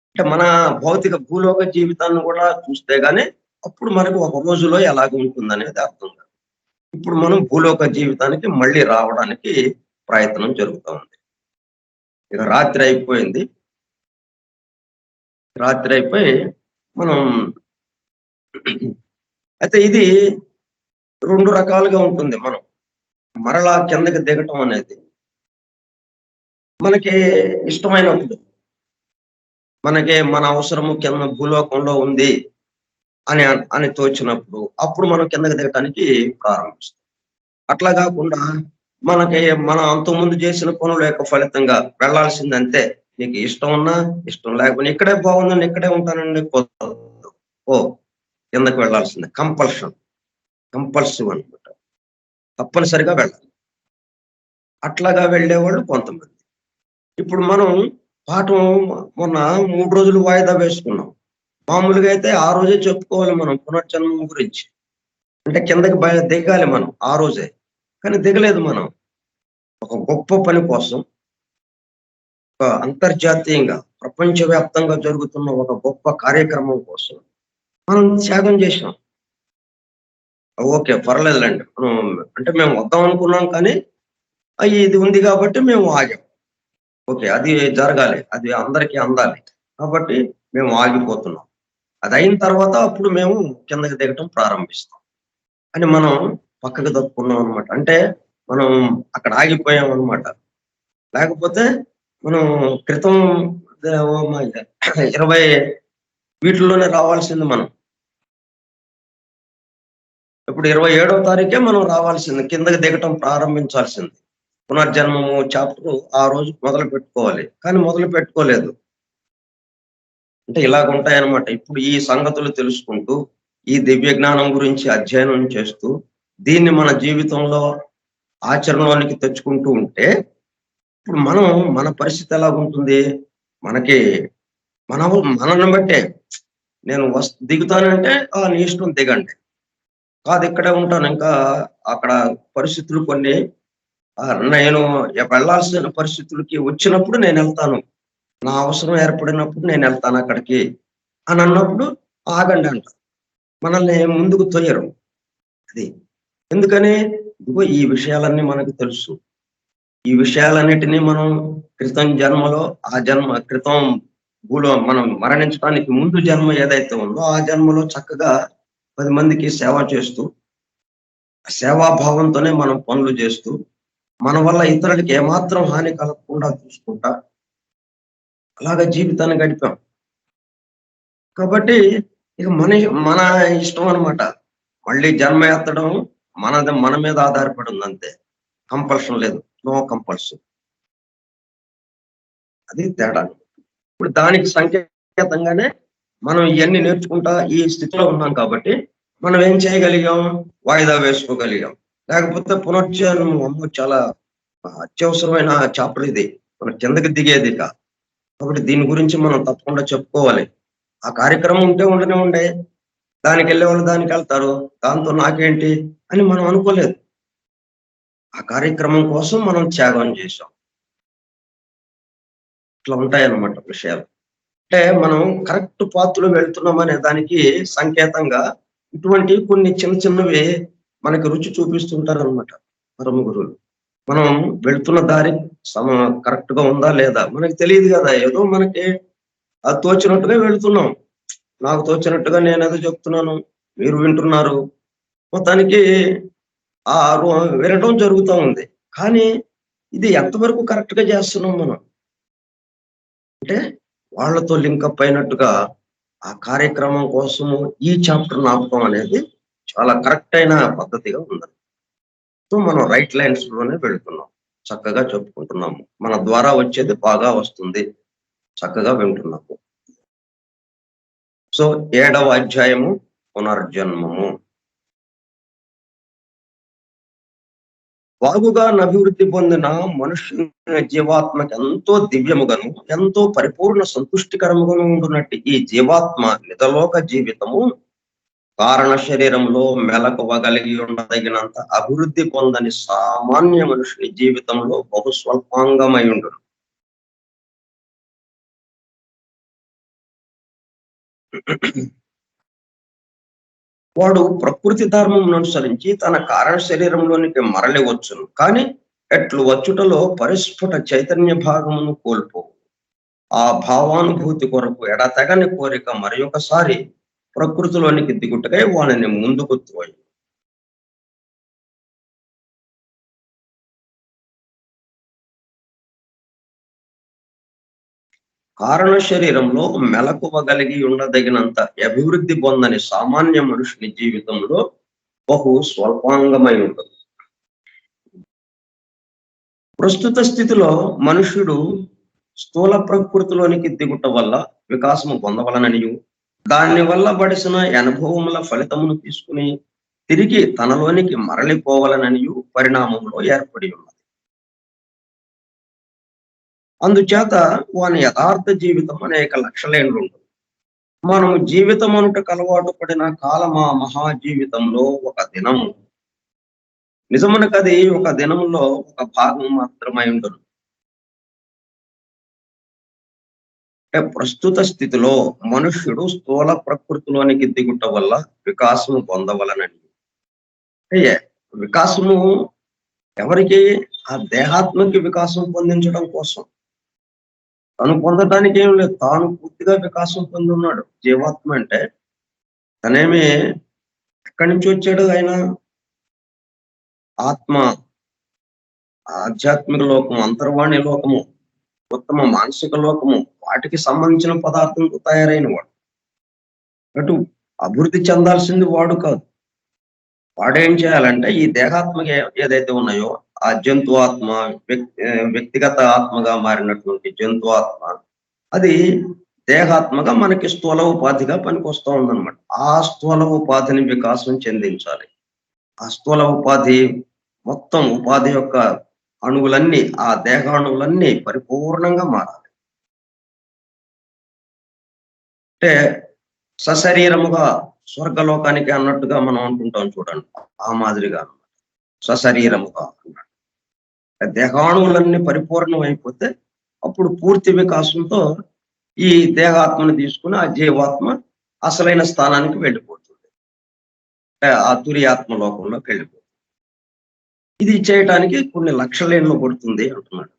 అంటే మన భౌతిక భూలోక జీవితాన్ని కూడా చూస్తే గాని అప్పుడు మనకు ఒక రోజులో ఎలాగ ఉంటుందనేది అర్థం కాదు. ఇప్పుడు మనం భూలోక జీవితానికి మళ్ళీ రావడానికి ప్రయత్నం జరుగుతా ఉంది. ఇక రాత్రి అయిపోయింది. రాత్రి అయిపోయి మనం అయితే ఇది 2 రకాలుగా ఉంటుంది. మనం మరలా కిందకి దిగటం అనేది మనకి ఇష్టమైనప్పుడు, మనకి మన అవసరము కింద భూలోకంలో ఉంది అని అని తోచినప్పుడు అప్పుడు మనం కిందకి దిగటానికి ప్రారంభిస్తాం. అట్లా కాకుండా మనకి మనం అంతకుముందు చేసిన పనుల యొక్క ఫలితంగా వెళ్ళాల్సింది అంతే. నీకు ఇష్టం ఉన్నా, ఇష్టం లేకపోయినా ఇక్కడే బాగుందండి, ఇక్కడే ఉంటానండి కుదరదు. ఓ కిందకి వెళ్ళాల్సిందే. కంపల్సివ్ అనమాట. తప్పనిసరిగా వెళ్ళాలి. అట్లాగా వెళ్ళేవాళ్ళు కొంతమంది. ఇప్పుడు మనం పాఠం మొన్న 3 రోజులు వాయిదా వేసుకున్నాం. మామూలుగా అయితే ఆ రోజే చెప్పుకోవాలి మనం పునర్జన్మం గురించి. అంటే కిందకి దిగాలి మనం ఆ రోజే. కానీ దిగలేదు మనం. ఒక గొప్ప పని కోసం, ఒక అంతర్జాతీయంగా, ప్రపంచవ్యాప్తంగా జరుగుతున్న ఒక గొప్ప కార్యక్రమం కోసం మనం త్యాగం చేశాం. ఓకే. పర్లేదులెండి. అంటే మేము వద్దాం అనుకున్నాం కానీ, ఇది ఉంది కాబట్టి మేము ఆగాం. ఓకే. అది జరగాలి. అది అందరికీ అందాలి. కాబట్టి మేము ఆగిపోతున్నాం. అదయిన తర్వాత అప్పుడు మేము కిందకి దిగటం ప్రారంభిస్తాం అని మనం పక్కకు తప్పుకున్నాం అనమాట. అంటే మనం అక్కడ ఆగిపోయామనమాట. లేకపోతే మనం క్రితం 20 వీటిల్లోనే రావాల్సింది మనం. ఇప్పుడు 27వ తారీఖే మనం రావాల్సింది, కిందకి దిగటం ప్రారంభించాల్సింది. పునర్జన్మము చాప్టర్ ఆ రోజు మొదలు పెట్టుకోవాలి, కానీ మొదలు పెట్టుకోలేదు. అంటే ఇలాగుంటాయన్నమాట. ఇప్పుడు ఈ సంగతులు తెలుసుకుంటూ, ఈ దివ్య జ్ఞానం గురించి అధ్యయనం చేస్తూ, దీన్ని మన జీవితంలో ఆచరణలోనికి తెచ్చుకుంటూ ఉంటే, ఇప్పుడు మనం మన పరిస్థితి ఎలాగుంటుంది? మనకి మనల్ని బట్టే. నేను దిగుతానంటే, నీ ఇష్టం దిగండి. కాదు ఇక్కడే ఉంటాను. ఇంకా అక్కడ పరిస్థితులు కొన్ని నేను వెళ్ళాల్సిన పరిస్థితులకి వచ్చినప్పుడు నేనెళ్తాను. నా అవసరం ఏర్పడినప్పుడు నేనెళ్తాను అక్కడికి అని అన్నప్పుడు ఆగండి అంటారు. మనల్ని ముందుకు తొయ్యరు. అది. ఎందుకని? ఇదిగో ఈ విషయాలన్నీ మనకు తెలుసు. ఈ విషయాలన్నిటిని మనం క్రితం జన్మలో, ఆ జన్మ క్రితం మనం మరణించడానికి ముందు జన్మ ఏదైతే ఉందో, ఆ జన్మలో చక్కగా 10 మందికి సేవ చేస్తూ, సేవాభావంతోనే మనం పనులు చేస్తూ, మన వల్ల ఇతరులకి ఏమాత్రం హాని కలగకుండా చూసుకుంటా, అలాగా జీవితాన్ని గడిపాం. కాబట్టి ఇక మన ఇష్టం అనమాట. మళ్ళీ జన్మ ఎత్తడం మన మీద ఆధారపడి ఉంది అంతే. కంపల్షన్ లేదు. No compulsion. అది తేడా. ఇప్పుడు దానికి సంకేతంగానే మనం ఇయన్నీ నేర్చుకుంటా ఈ స్థితిలో ఉన్నాం కాబట్టి, మనం ఏం చేయగలిగాం? వాయిదా వేసుకోగలిగాం. లేకపోతే పునర్జన్మం అమ్మో! చాలా అత్యవసరమైన చాప్టర్ ఇది. మనం కిందకి దిగేదిక. కాబట్టి దీని గురించి మనం తప్పకుండా చెప్పుకోవాలి. ఆ కార్యక్రమం ఉంటే ఉండనివ్వండి. దానికెళ్ళేవాళ్ళు దానికెళ్తారు. దాంతో నాకేంటి అని మనం అనుకోలేదు. ఆ కార్యక్రమం కోసం మనం త్యాగం చేశాం. ఇట్లా ఉంటాయన్నమాట విషయాలు. అంటే మనం కరెక్ట్ పాత్‌లో వెళ్తున్నామనే దానికి సంకేతంగా ఇటువంటి కొన్ని చిన్న చిన్నవి మనకి రుచి చూపిస్తుంటారనమాట పరమ గురువులు. మనం వెళ్తున్న దారి సమ కరెక్ట్‌గా ఉందా లేదా? మనకి తెలీదు గదా! ఏదో మనకి అది తోచినట్టుగా వెళ్తున్నాం. నాకు తోచినట్టుగా నేనేదో చెప్తున్నాను. మీరు వింటున్నారు. మొత్తానికి ఆ వినటం జరుగుతా ఉంది. కానీ ఇది ఎంతవరకు కరెక్ట్‌గా చేస్తున్నాం మనం? అంటే వాళ్ళతో లింకప్ అయినట్టుగా ఆ కార్యక్రమం కోసము ఈ చాప్టర్ ఆపటం అనేది చాలా కరెక్ట్ అయిన పద్ధతిగా ఉందండి. సో, మనం రైట్ లైన్స్ లోనే వెళ్తున్నాం. చక్కగా చెప్పుకుంటున్నాము. మన ద్వారా వచ్చేది బాగా వస్తుంది. చక్కగా వింటున్నాము. సో, 7వ అధ్యాయము పునర్జన్మము. బాగుగా అభివృద్ధి పొందిన మనుష్యుని జీవాత్మకి ఎంతో దివ్యముగాను, ఎంతో పరిపూర్ణ సంతుష్టికరముగాను ఉండునట్టి ఈ జీవాత్మ నిజలోక జీవితము కారణ శరీరంలో మెలకువగలిగి ఉండదగినంత అభివృద్ధి పొందని సామాన్య మనుషుని జీవితంలో బహు స్వల్పాంగమై ఉండును. వాడు ప్రకృతి ధర్మమును అనుసరించి తన కారణ శరీరంలోనికి మరలి వచ్చును. కానీ ఎట్లు వచ్చుటలో పరిస్ఫుట చైతన్య భాగమును కోల్పోవు. ఆ భావానుభూతి కొరకు ఎడతెగని కోరిక మరొకసారి ప్రకృతిలోనికి దిగుటకై వానిని ముందుకు త్రోయి. కారణ శరీరంలో మెలకువగలిగి ఉండదగినంత అభివృద్ధి పొందని సామాన్య మనుషుని జీవితంలో బహు స్వల్పాంగమై ఉంటుంది. ప్రస్తుత స్థితిలో మనుష్యుడు స్థూల ప్రకృతిలోనికి దిగుట వల్ల వికాసము పొందవలననియు, దాని వల్ల బడిసిన అనుభవముల ఫలితమును తీసుకుని తిరిగి తనలోనికి మరలిపోవాలననియు పరిణామంలో ఏర్పడి ఉన్నది. అందుచేత వాని యథార్థ జీవితం అనేక లక్షలేండ్లు ఉంటుంది. మనము జీవితం అనుటకు అలవాటు పడిన కాలమా మహా జీవితంలో ఒక దినము. నిజమునకది ఒక దినములో ఒక భాగం మాత్రమై ఉండును. అంటే ప్రస్తుత స్థితిలో మనుష్యుడు స్థూల ప్రకృతిలోనికి దిగుట వల్ల వికాసము పొందవలనని. అంటే వికాసము ఎవరికి? ఆ దేహాత్మకి వికాసం పొందించడం కోసం. తను పొందడానికి ఏం లేదు. తాను పూర్తిగా వికాసం పొంది ఉన్నాడు. జీవాత్మ అంటే తనేమి ఎక్కడి నుంచి వచ్చాడు ఆయన? ఆత్మ, ఆధ్యాత్మిక లోకము, అంతర్వాణి లోకము, ఉత్తమ మానసిక లోకము, వాటికి సంబంధించిన పదార్థంతో తయారైన వాడు. అటు అభివృద్ధి చెందాల్సింది వాడు కాదు. వాడేం చేయాలంటే ఈ దేహాత్మక ఏదైతే ఉన్నాయో ఆ జంతు ఆత్మ, వ్యక్తిగత ఆత్మగా మారినటువంటి జంతు ఆత్మ, అది దేహాత్మగా మనకి స్థూల ఉపాధిగా పనికొస్తా ఉందన్నమాట. ఆ స్థూల ఉపాధిని వికాసం చెందించాలి. ఆ స్థూల ఉపాధి మొత్తం ఉపాధి యొక్క అణువులన్నీ, ఆ దేహాణువులన్నీ పరిపూర్ణంగా మారాలి. అంటే సశరీరముగా స్వర్గలోకానికి అన్నట్టుగా మనం అనుకుంటాం చూడండి. ఆ మాదిరిగా అన్నమాట. సశరీరముగా అన్నట్టు. దేహాణువులన్నీ పరిపూర్ణం అయిపోతే అప్పుడు పూర్తి వికాసంతో ఈ దేహాత్మను తీసుకుని ఆ జీవాత్మ అసలైన స్థానానికి వెళ్ళిపోతుంది. అంటే ఆ తురియాత్మ లోకంలోకి వెళ్ళిపోతుంది. ఇది చేయటానికి కొన్ని లక్షలేళ్ళు పడుతుంది అంటున్నాడు.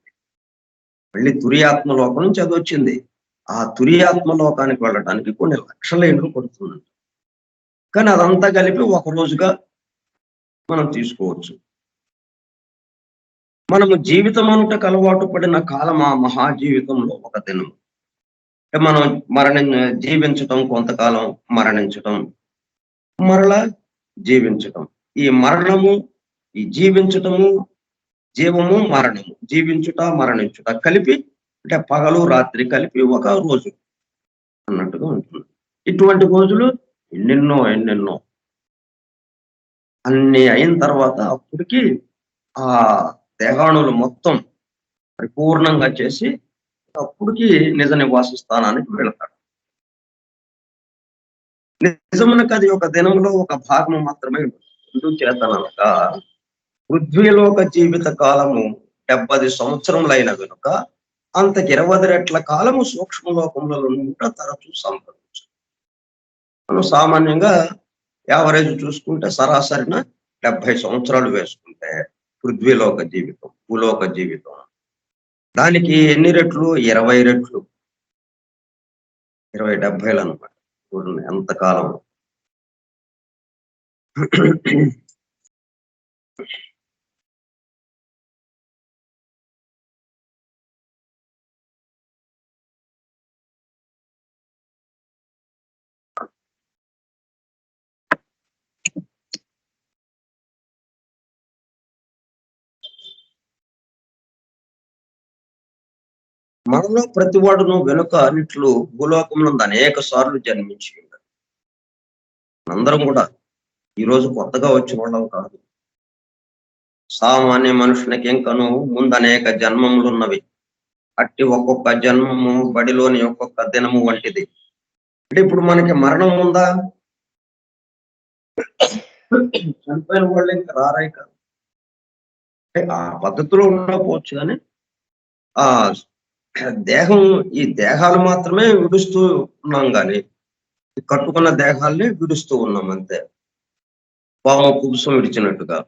మళ్ళీ తురియాత్మ లోకం నుంచి అది వచ్చింది. ఆ తురియాత్మ లోకానికి వెళ్ళడానికి కొన్ని లక్షలేళ్ళు పడుతుంది. కానీ అదంతా కలిపి ఒక రోజుగా మనం తీసుకోవచ్చు. మనము జీవితం అంతకు అలవాటు పడిన కాలం ఆ మహా జీవితంలో ఒక దినం. అంటే మనం జీవించటం కొంతకాలం, మరణించటం, మరలా జీవించటం. ఈ మరణము, ఈ జీవించటము, జీవము, మరణము, జీవించుట, మరణించుట కలిపి, అంటే పగలు రాత్రి కలిపి ఒక రోజు అన్నట్టుగా ఉంటుంది. ఇటువంటి రోజులు ఎన్నెన్నో ఎన్నెన్నో అన్ని అయిన తర్వాత అప్పటికి ఆ దేహాణువులు మొత్తం పరిపూర్ణంగా చేసి అప్పటికి నిజ నివాస స్థానానికి వెళతాడు. నిజమునకు అది ఒక దినంలో ఒక భాగము మాత్రమే. ఎందుకు చేతనక పృథ్వీలోక జీవిత కాలము 70 సంవత్సరములైన కనుక అంతకి 20 రెట్ల కాలము సూక్ష్మలోకంలో ఉంట తరచూ సంభవించు. మనం సామాన్యంగా యావరేజ్ చూసుకుంటే సరాసరిన 70 సంవత్సరాలు వేసుకుంటే పృథ్వీలోక జీవితం, భూలోక జీవితం, దానికి ఎన్ని రెట్లు? 20 రెట్లు, 20 అనమాట. చూడండి ఎంత కాలం. మనలో ప్రతివాడును వెనుక అన్నిట్లు భూలోకంలో అనేక సార్లు జన్మించి ఉన్నాడు. అందరం కూడా ఈరోజు కొత్తగా వచ్చిన వాళ్ళం కాదు. సామాన్య మనుషునికి ఇంకను ముందు అనేక జన్మములు ఉన్నవి. అట్టి ఒక్కొక్క జన్మము బడిలోని ఒక్కొక్క దినము వంటిది. అంటే ఇప్పుడు మనకి మరణం ఉందా? చనిపోయిన వాళ్ళు ఇంకా రారాయి కాదు. అంటే ఆ పద్ధతిలో ఉండకపోవచ్చు కానీ ఆ దేహం, ఈ దేహాలు మాత్రమే విడుస్తూ ఉన్నాం కానీ కట్టుకున్న దేహాల్ని విడుస్తూ ఉన్నాం అంతే. పాము కుబుసం విడిచినట్టుగా.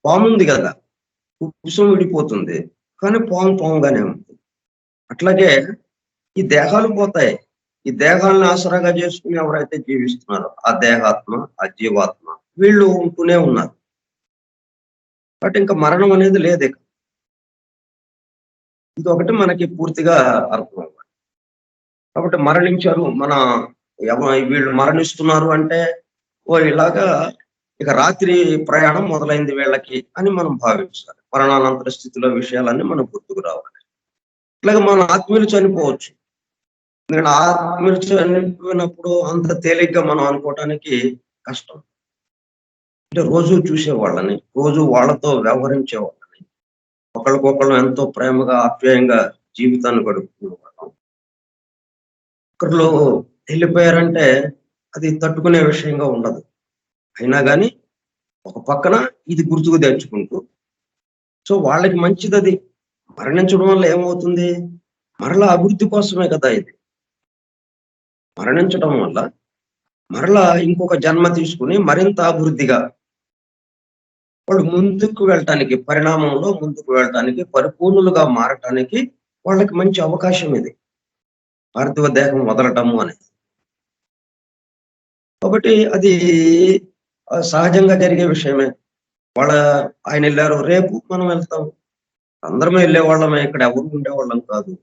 పాము ఉంది కదా, కుబుసం విడిపోతుంది కానీ పాము పాముగానే ఉంది. అట్లాగే ఈ దేహాలు పోతాయి. ఈ దేహాలను ఆసరాగా చేసుకుని ఎవరైతే జీవిస్తున్నారో ఆ దేహాత్మ, ఆ జీవాత్మ, వీళ్ళు ఉంటూనే ఉన్నారు. బట్ ఇంకా మరణం అనేది లేదు. ఇది ఒకటి మనకి పూర్తిగా అర్థం అవ్వాలి. కాబట్టి మరణించారు, వీళ్ళు మరణిస్తున్నారు అంటే ఓ ఇలాగా ఇక రాత్రి ప్రయాణం మొదలైంది వీళ్ళకి అని మనం భావించాలి. మరణానంతర స్థితిలో విషయాలన్నీ మనం గుర్తుకు రావాలి. ఇట్లాగే మన ఆత్మీయులు చనిపోవచ్చు. నేను ఆత్మీయులు చనిపోయినప్పుడు అంత తేలిగ్గా మనం అనుకోవటానికి కష్టం. అంటే రోజు చూసేవాళ్ళని, రోజు వాళ్ళతో వ్యవహరించేవాళ్ళని, ఒకళ్ళకొకళ్ళు ఎంతో ప్రేమగా ఆప్యాయంగా జీవితాన్ని గడుపుకునేవాళ్ళం. ఒకరిలో వెళ్ళిపోయారంటే అది తట్టుకునే విషయంగా ఉండదు. అయినా కానీ ఒక పక్కన ఇది గుర్తుకు తెచ్చుకుంటూ, సో వాళ్ళకి మంచిది అది. మరణించడం వల్ల ఏమవుతుంది? మరలా అభివృద్ధి కోసమే కదా ఇది. మరణించడం వల్ల మరలా ఇంకొక జన్మ తీసుకుని మరింత అభివృద్ధిగా వాళ్ళు ముందుకు వెళ్ళటానికి, పరిణామంలో ముందుకు వెళ్ళటానికి, పరిపూర్ణులుగా మారటానికి వాళ్ళకి మంచి అవకాశం ఇది, పార్థివ దేహం వదలటము అనేది. కాబట్టి అది సహజంగా జరిగే విషయమే. ఆయన వెళ్ళారు, రేపు మనం వెళ్తాం. అందరమే వెళ్ళేవాళ్ళమే, ఇక్కడ ఎవరు ఉండేవాళ్ళం కాదు.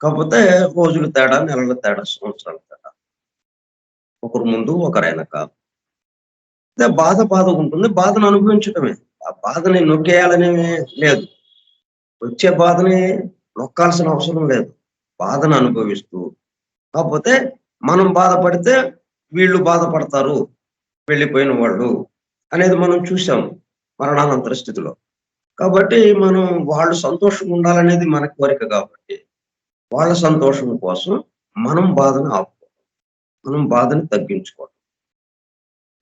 కాకపోతే రోజుల తేడా, నెలల తేడా, సంవత్సరాల తేడా, ఒకరు ముందు ఒకరు వెనక. బాధ ఉంటుంది. బాధను అనుభవించటమే. ఆ బాధని నొక్కేయాలనే లేదు. వచ్చే బాధని నొక్కాల్సిన అవసరం లేదు. బాధను అనుభవిస్తూ, కాకపోతే మనం బాధపడితే వీళ్ళు బాధపడతారు, వెళ్ళిపోయిన వాళ్ళు అనేది మనం చూసాం మరణానంతర స్థితిలో. కాబట్టి మనం వాళ్ళు సంతోషంగా ఉండాలనేది మన కోరిక కాబట్టి, వాళ్ళ సంతోషం కోసం మనం బాధను మనం బాధని తగ్గించుకోవడం.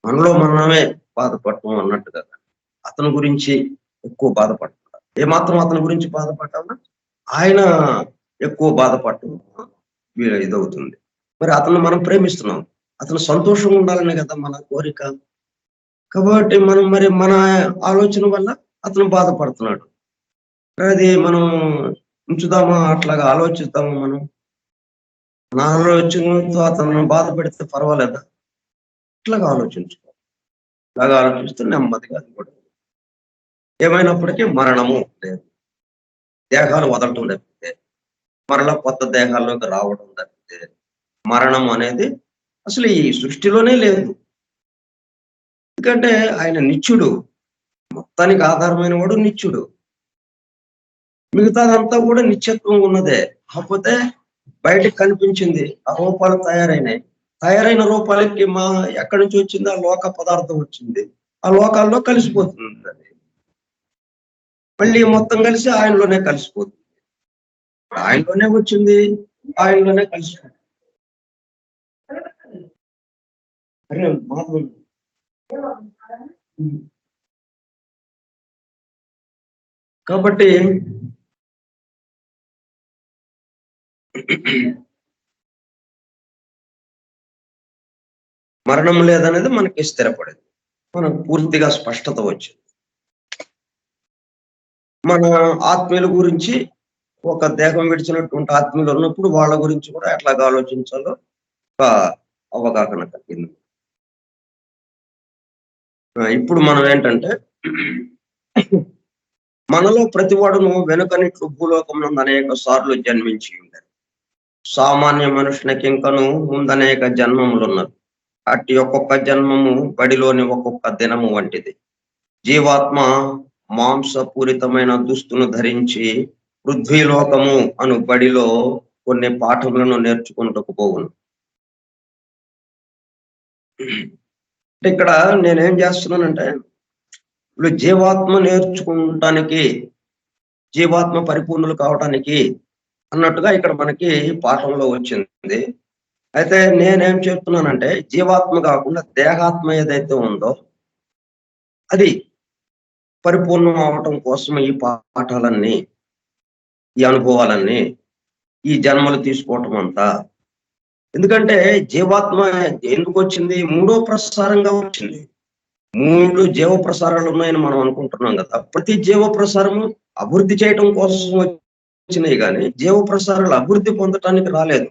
మనలో మనమే బాధపడటం అన్నట్టుగా అతని గురించి ఎక్కువ బాధపడకుండా, ఏమాత్రం అతని గురించి బాధపడ్డామా ఆయన ఎక్కువ బాధపడటం ఇదవుతుంది. మరి అతను మనం ప్రేమిస్తున్నాం, అతను సంతోషంగా ఉండాలనే కదా మన కోరిక. కాబట్టి మనం మరి మన ఆలోచన వల్ల అతను బాధపడుతున్నాడు. అది మనం ఉంచుదామా, అట్లాగా ఆలోచిద్దామా మనం? నా ఆలోచనతో అతను బాధ పెడితే పర్వాలేదా? ఇట్లాగా ఆలోచించుకో. ఇలాగా ఆలోచిస్తే నెమ్మదిగా అది కూడా ఏమైనప్పటికీ మరణము లేదు. దేహాలు వదలటం తప్పితే, మరలా కొత్త దేహాల్లోకి రావడం తప్పితే, మరణం అనేది అసలు ఈ సృష్టిలోనే లేదు. ఎందుకంటే ఆయన నిత్యుడు, మొత్తానికి ఆధారమైన వాడు నిత్యుడు. మిగతాదంతా కూడా నిత్యత్వం ఉన్నదే. కాకపోతే బయటకు కనిపించింది, ఆ రూపాలు తయారైనాయి. తయారైన రూపాలకి ఎక్కడి నుంచి వచ్చింది? ఆ లోక పదార్థం వచ్చింది. ఆ లోకాల్లో కలిసిపోతుంది అది. మళ్ళీ మొత్తం కలిసి ఆయనలోనే కలిసిపోతుంది. ఆయనలోనే వచ్చింది, ఆయనలోనే కలిసిపోతుంది. అరే కాబట్టి మరణం లేదనేది మనకి స్థిరపడింది. మనకు పూర్తిగా స్పష్టత వచ్చింది. మన ఆత్మీయుల గురించి, ఒక దేహం విడిచినటువంటి ఆత్మీయులు ఉన్నప్పుడు వాళ్ళ గురించి కూడా ఎట్లాగా ఆలోచించాలో ఒక అవగాహన కలిగింది. ఇప్పుడు మనం ఏంటంటే మనలో ప్రతివాడును వెనుకనిట్లు భూలోకమునందు అనేక సార్లు జన్మించి ఉండరు. సామాన్య మనుషునికి ఇంకను ముందనేక జన్మములున్నవి. అట్టి ఒక్కొక్క జన్మము బడిలోని ఒక్కొక్క దినము వంటిది. జీవాత్మ మాంసపూరితమైన దుస్తును ధరించి పృథ్వీలోకము అను బడిలో కొన్ని పాఠములను నేర్చుకుంటూ పోవును. ఇక్కడ నేనేం చేస్తున్నానంటే, ఇప్పుడు జీవాత్మ నేర్చుకుంటానికి, జీవాత్మ పరిపూర్ణులు కావటానికి అన్నట్టుగా ఇక్కడ మనకి పాఠంలో వచ్చింది. అయితే నేనేం చెప్తున్నానంటే, జీవాత్మ కాకుండా దేహాత్మ ఏదైతే ఉందో అది పరిపూర్ణం అవటం కోసం ఈ పాఠాలన్నీ, ఈ అనుభవాలన్నీ, ఈ జన్మలు తీసుకోవటం అంతా. ఎందుకంటే జీవాత్మ ఎందుకు వచ్చింది? మూడో ప్రసారంగా వచ్చింది. 3 జీవ ప్రసారాలు ఉన్నాయని మనం అనుకుంటున్నాం కదా. ప్రతి జీవ ప్రసారము అభివృద్ధి చేయటం కోసం వచ్చినాయి కానీ జీవ ప్రసారాలు అభివృద్ధి పొందటానికి రాలేదు.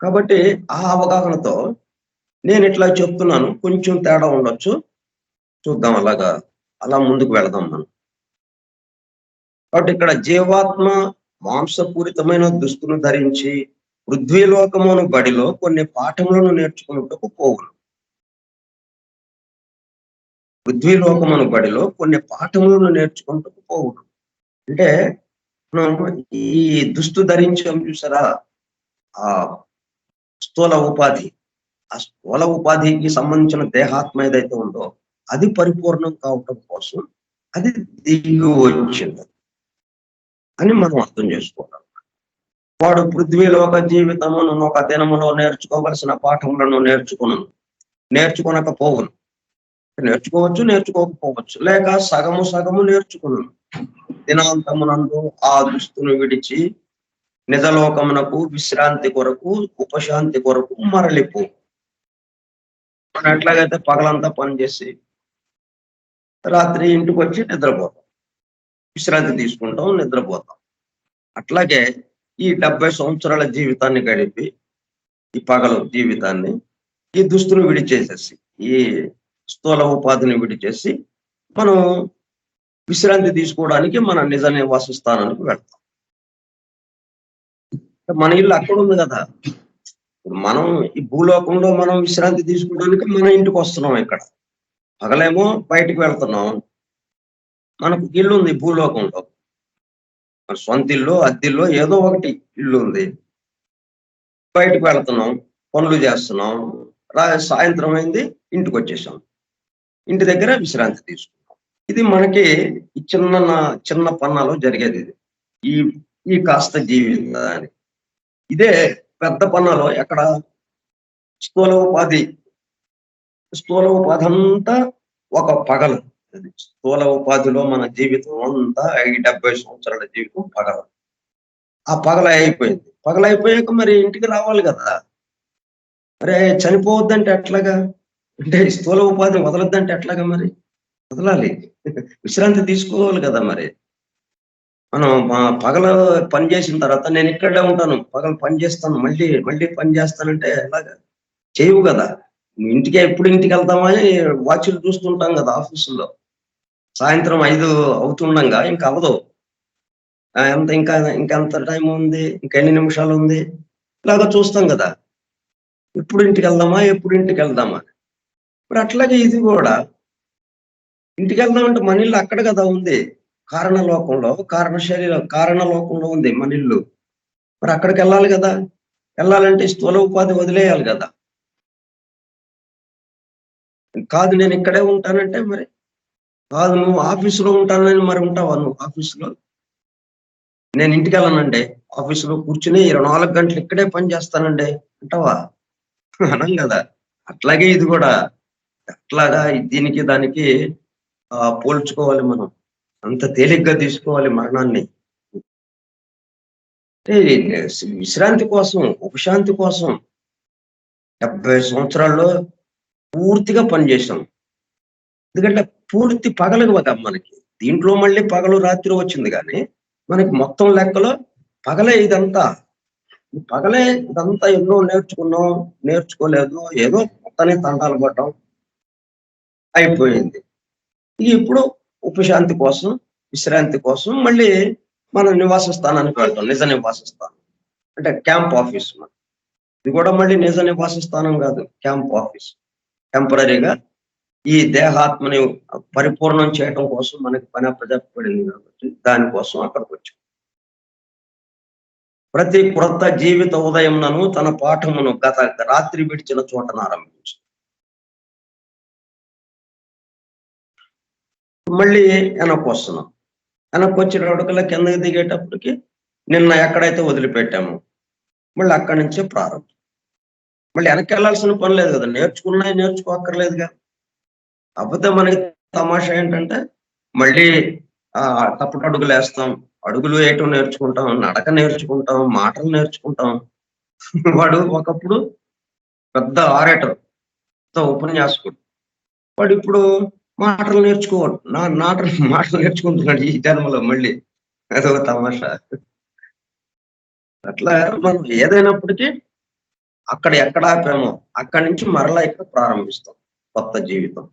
కాబట్టి ఆ అవగాహనతో నేను ఇట్లా చెప్తున్నాను. కొంచెం తేడా ఉండొచ్చు, చూద్దాం. అలా ముందుకు వెళదాం మనం. కాబట్టి ఇక్కడ జీవాత్మ మాంసపూరితమైన దుస్తును ధరించి పృథ్వీలోకమును బడిలో కొన్ని పాఠములను నేర్చుకున్నట్టుకు పోవును. పృథ్వీలోకమును బడిలో కొన్ని పాఠములను నేర్చుకుంటూ పోవును. అంటే మనం ఈ దుస్తు ధరించాం చూసారా, ఆ స్థూల ఉపాధి, ఆ స్థూల ఉపాధికి సంబంధించిన దేహాత్మ ఏదైతే ఉందో అది పరిపూర్ణం కావటం కోసం అది దిగి వచ్చింది అని మనం అర్థం చేసుకోవాలి. వాడు పృథ్వీలోక జీవితమును ఒక దినములో నేర్చుకోవలసిన పాఠములను నేర్చుకొనకపోవును. నేర్చుకోవచ్చు, నేర్చుకోకపోవచ్చు, లేక సగము నేర్చుకును. దినాంతమునందు ఆ దుస్తును విడిచి నిజలోకమునకు విశ్రాంతి కొరకు, ఉపశాంతి కొరకు మరలిపో. మనం ఎట్లాగైతే పగలంతా పనిచేసి రాత్రి ఇంటికి వచ్చి నిద్రపోతాం, విశ్రాంతి తీసుకుంటాం, నిద్రపోతాం. అట్లాగే ఈ 70 సంవత్సరాల జీవితాన్ని గడిపి, ఈ పగలు జీవితాన్ని ఈ దుస్తును విడిచేసేసి, ఈ స్థూల ఉపాధిని విడిచేసి మనం విశ్రాంతి తీసుకోవడానికి మన నిజ నివాస స్థానానికి వెళ్తాం. మన ఇల్లు అక్కడ ఉంది కదా, మనం ఈ భూలోకంలో మనం విశ్రాంతి తీసుకోవడానికి మన ఇంటికి వస్తున్నాం ఇక్కడ. పగలేమో బయటికి వెళ్తున్నాం. మనకు ఇల్లు ఉంది భూలోకంలో. మన సొంత ఇల్లు, అద్దిల్లు ఏదో ఒకటి ఇల్లు ఉంది. బయటకు వెళ్తున్నాం, పనులు చేస్తున్నాం. సాయంత్రం అయింది, ఇంటికి వచ్చేసాం. ఇంటి దగ్గర విశ్రాంతి తీసుకున్నాం. ఇది మనకి ఈ చిన్న పన్నాలో జరిగేది ఇది. ఈ ఈ కాస్త జీవితానికి. ఇదే పెద్ద పన్నాలో ఎక్కడ స్థూల ఉపాధి అంతా ఒక పగలు. స్థూల ఉపాధిలో మన జీవితం అంతా ఈ 70 సంవత్సరాల జీవితం పగలు. ఆ అయిపోయింది. పగలైపోయాక మరి ఇంటికి రావాలి కదా! అరే చనిపోవద్దంటే ఎట్లాగా? అంటే స్థూల ఉపాధి వదలొద్దంటే ఎట్లాగా మరి? వదలాలి. విశ్రాంతి తీసుకోవాలి కదా మరి. మనం పగలు పని చేసిన తర్వాత నేను ఇక్కడే ఉంటాను. పగలు పని చేస్తాను. మళ్ళీ పని చేస్తానంటే ఎలాగా? చేయవు కదా! ఇంటికి ఎప్పుడు ఇంటికెళ్తామా అని వాచ్‌లు చూస్తుంటాం కదా ఆఫీసుల్లో. సాయంత్రం 5 అవుతుండంగా ఇంక అవ్వదు. ఇంకెంత టైం ఉంది? ఇంకెన్ని నిమిషాలు ఉంది? ఇలాగ చూస్తాం కదా! ఎప్పుడు ఇంటికెళ్దామా? మరి అట్లాగే ఇది గూడా ఇంటికెళ్దామంటే మన ఇల్లు అక్కడ కదా ఉంది. కారణలోకంలో, కారణలోకంలో ఉంది మన ఇల్లు. మరి అక్కడికెళ్ళాలి గదా! ఎళ్ళాలంటే స్థూల ఉపాధి వదిలేయాలి గదా! కాదు నేను ఇక్కడే ఉంటానంటే మరి కాదు నువ్వు ఆఫీస్‌లో ఉంటానని మరి ఉంటావా నువ్వు ఆఫీస్‌లో? నేను ఇంటికెళ్ళనండి. ఆఫీస్‌లో కూర్చొని 24 గంటలు ఇక్కడే పని చేస్తానండి అంటావా? అనం గదా! అట్లాగే ఇది గూడా. అట్లాగా దీనికి దానికి పోల్చుకోవాలి మనం. అంత తేలిగ్గా తీసుకోవాలి మరణాన్ని. అంటే విశ్రాంతి కోసం, ఉపశాంతి కోసం 70 సంవత్సరాల్లో పూర్తిగా పనిచేశాం. ఎందుకంటే పూర్తి పగలు కదా మనకి. దీంట్లో మళ్ళీ పగలు, రాత్రి వచ్చింది గానీ, మనకి మొత్తం లెక్కలో పగలే ఇదంతా. ఈ పగలే ఇదంతా ఎన్నో నేర్చుకున్నాం, నేర్చుకోలేదు. ఏదో మొత్తానికి తంటాలు పడ్డాం. అయిపోయింది. ఇప్పుడు ఉపశాంతి కోసం, విశ్రాంతి కోసం మళ్ళీ మన నివాస స్థానానికి వెళ్తాం. నిజ నివాస స్థానం. అంటే క్యాంప్ ఆఫీస్ మనది. ఇది కూడా మళ్ళీ నిజ నివాస స్థానం కాదు. Camp office. టెంపరరీగా ఈ దేహాత్మని పరిపూర్ణం చేయటం కోసం మనకి పని అప్పజెప్పబడింది కాబట్టి దానికోసం అక్కడికొచ్చాం. ప్రతి క్రొత్త జీవిత ఉదయంనను తన పాఠమును గత రాత్రి విడిచిన చోటనారంభించు. మళ్ళీ వెనక్కొస్తున్నాం. వెనక్కొచ్చేటప్పటికల్లా కిందకి దిగేటప్పటికి నిన్న ఎక్కడైతే వదిలిపెట్టామో మళ్ళీ అక్కడి నుంచే ప్రారంభం. మళ్ళీ వెనక్కెళ్ళాల్సిన పని లేదు కదా! నేర్చుకున్నాయి నేర్చుకోక్కర్లేదుగా. కాకపోతే మనకి తమాషా ఏంటంటే మళ్ళీ తప్పుటడుగులేస్తాం. అడుగులు వేయటం నేర్చుకుంటాం, నడక నేర్చుకుంటాం, మాటలు నేర్చుకుంటాం. వాడు ఒకప్పుడు పెద్ద ఆరేటర్, పెద్ద ఉపన్యాసకుడు. వాడిప్పుడు మాటలు నేర్చుకోడు. మాటలు నేర్చుకుంటున్నాడు ఈ జన్మలో మళ్ళీ. అదొక తమాషా. అట్లా మనం ఏదైనప్పటికీ అక్కడ ఎక్కడ ఆపామో అక్కడి నుంచి మరలా ఇక్కడ ప్రారంభిస్తాం కొత్త జీవితం.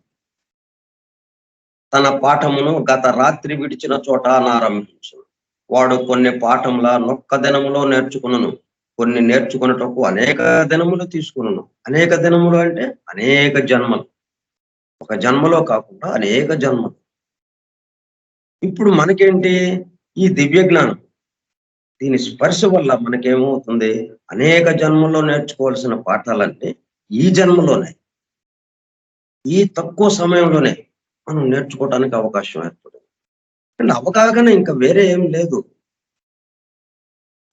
తన పాఠమును గత రాత్రి విడిచిన చోట నారంభించును. వాడు కొన్ని పాఠముల నొక్క దినములో నేర్చుకును. కొన్ని నేర్చుకున్నటకు అనేక దినములు తీసుకును. అనేక దినములు అంటే అనేక జన్మలు. ఒక జన్మలో కాకుండా అనేక జన్మలు. ఇప్పుడు మనకేంటి ఈ దివ్య జ్ఞానం. దీని స్పర్శ వల్ల మనకేమవుతుంది అనేక జన్మల్లో నేర్చుకోవాల్సిన పాఠాలన్నీ ఈ జన్మలోనే ఈ తక్కువ సమయంలోనే మనం నేర్చుకోవడానికి అవకాశం ఏర్పడింది. అండ్ అవగాహన ఇంకా వేరే ఏం లేదు.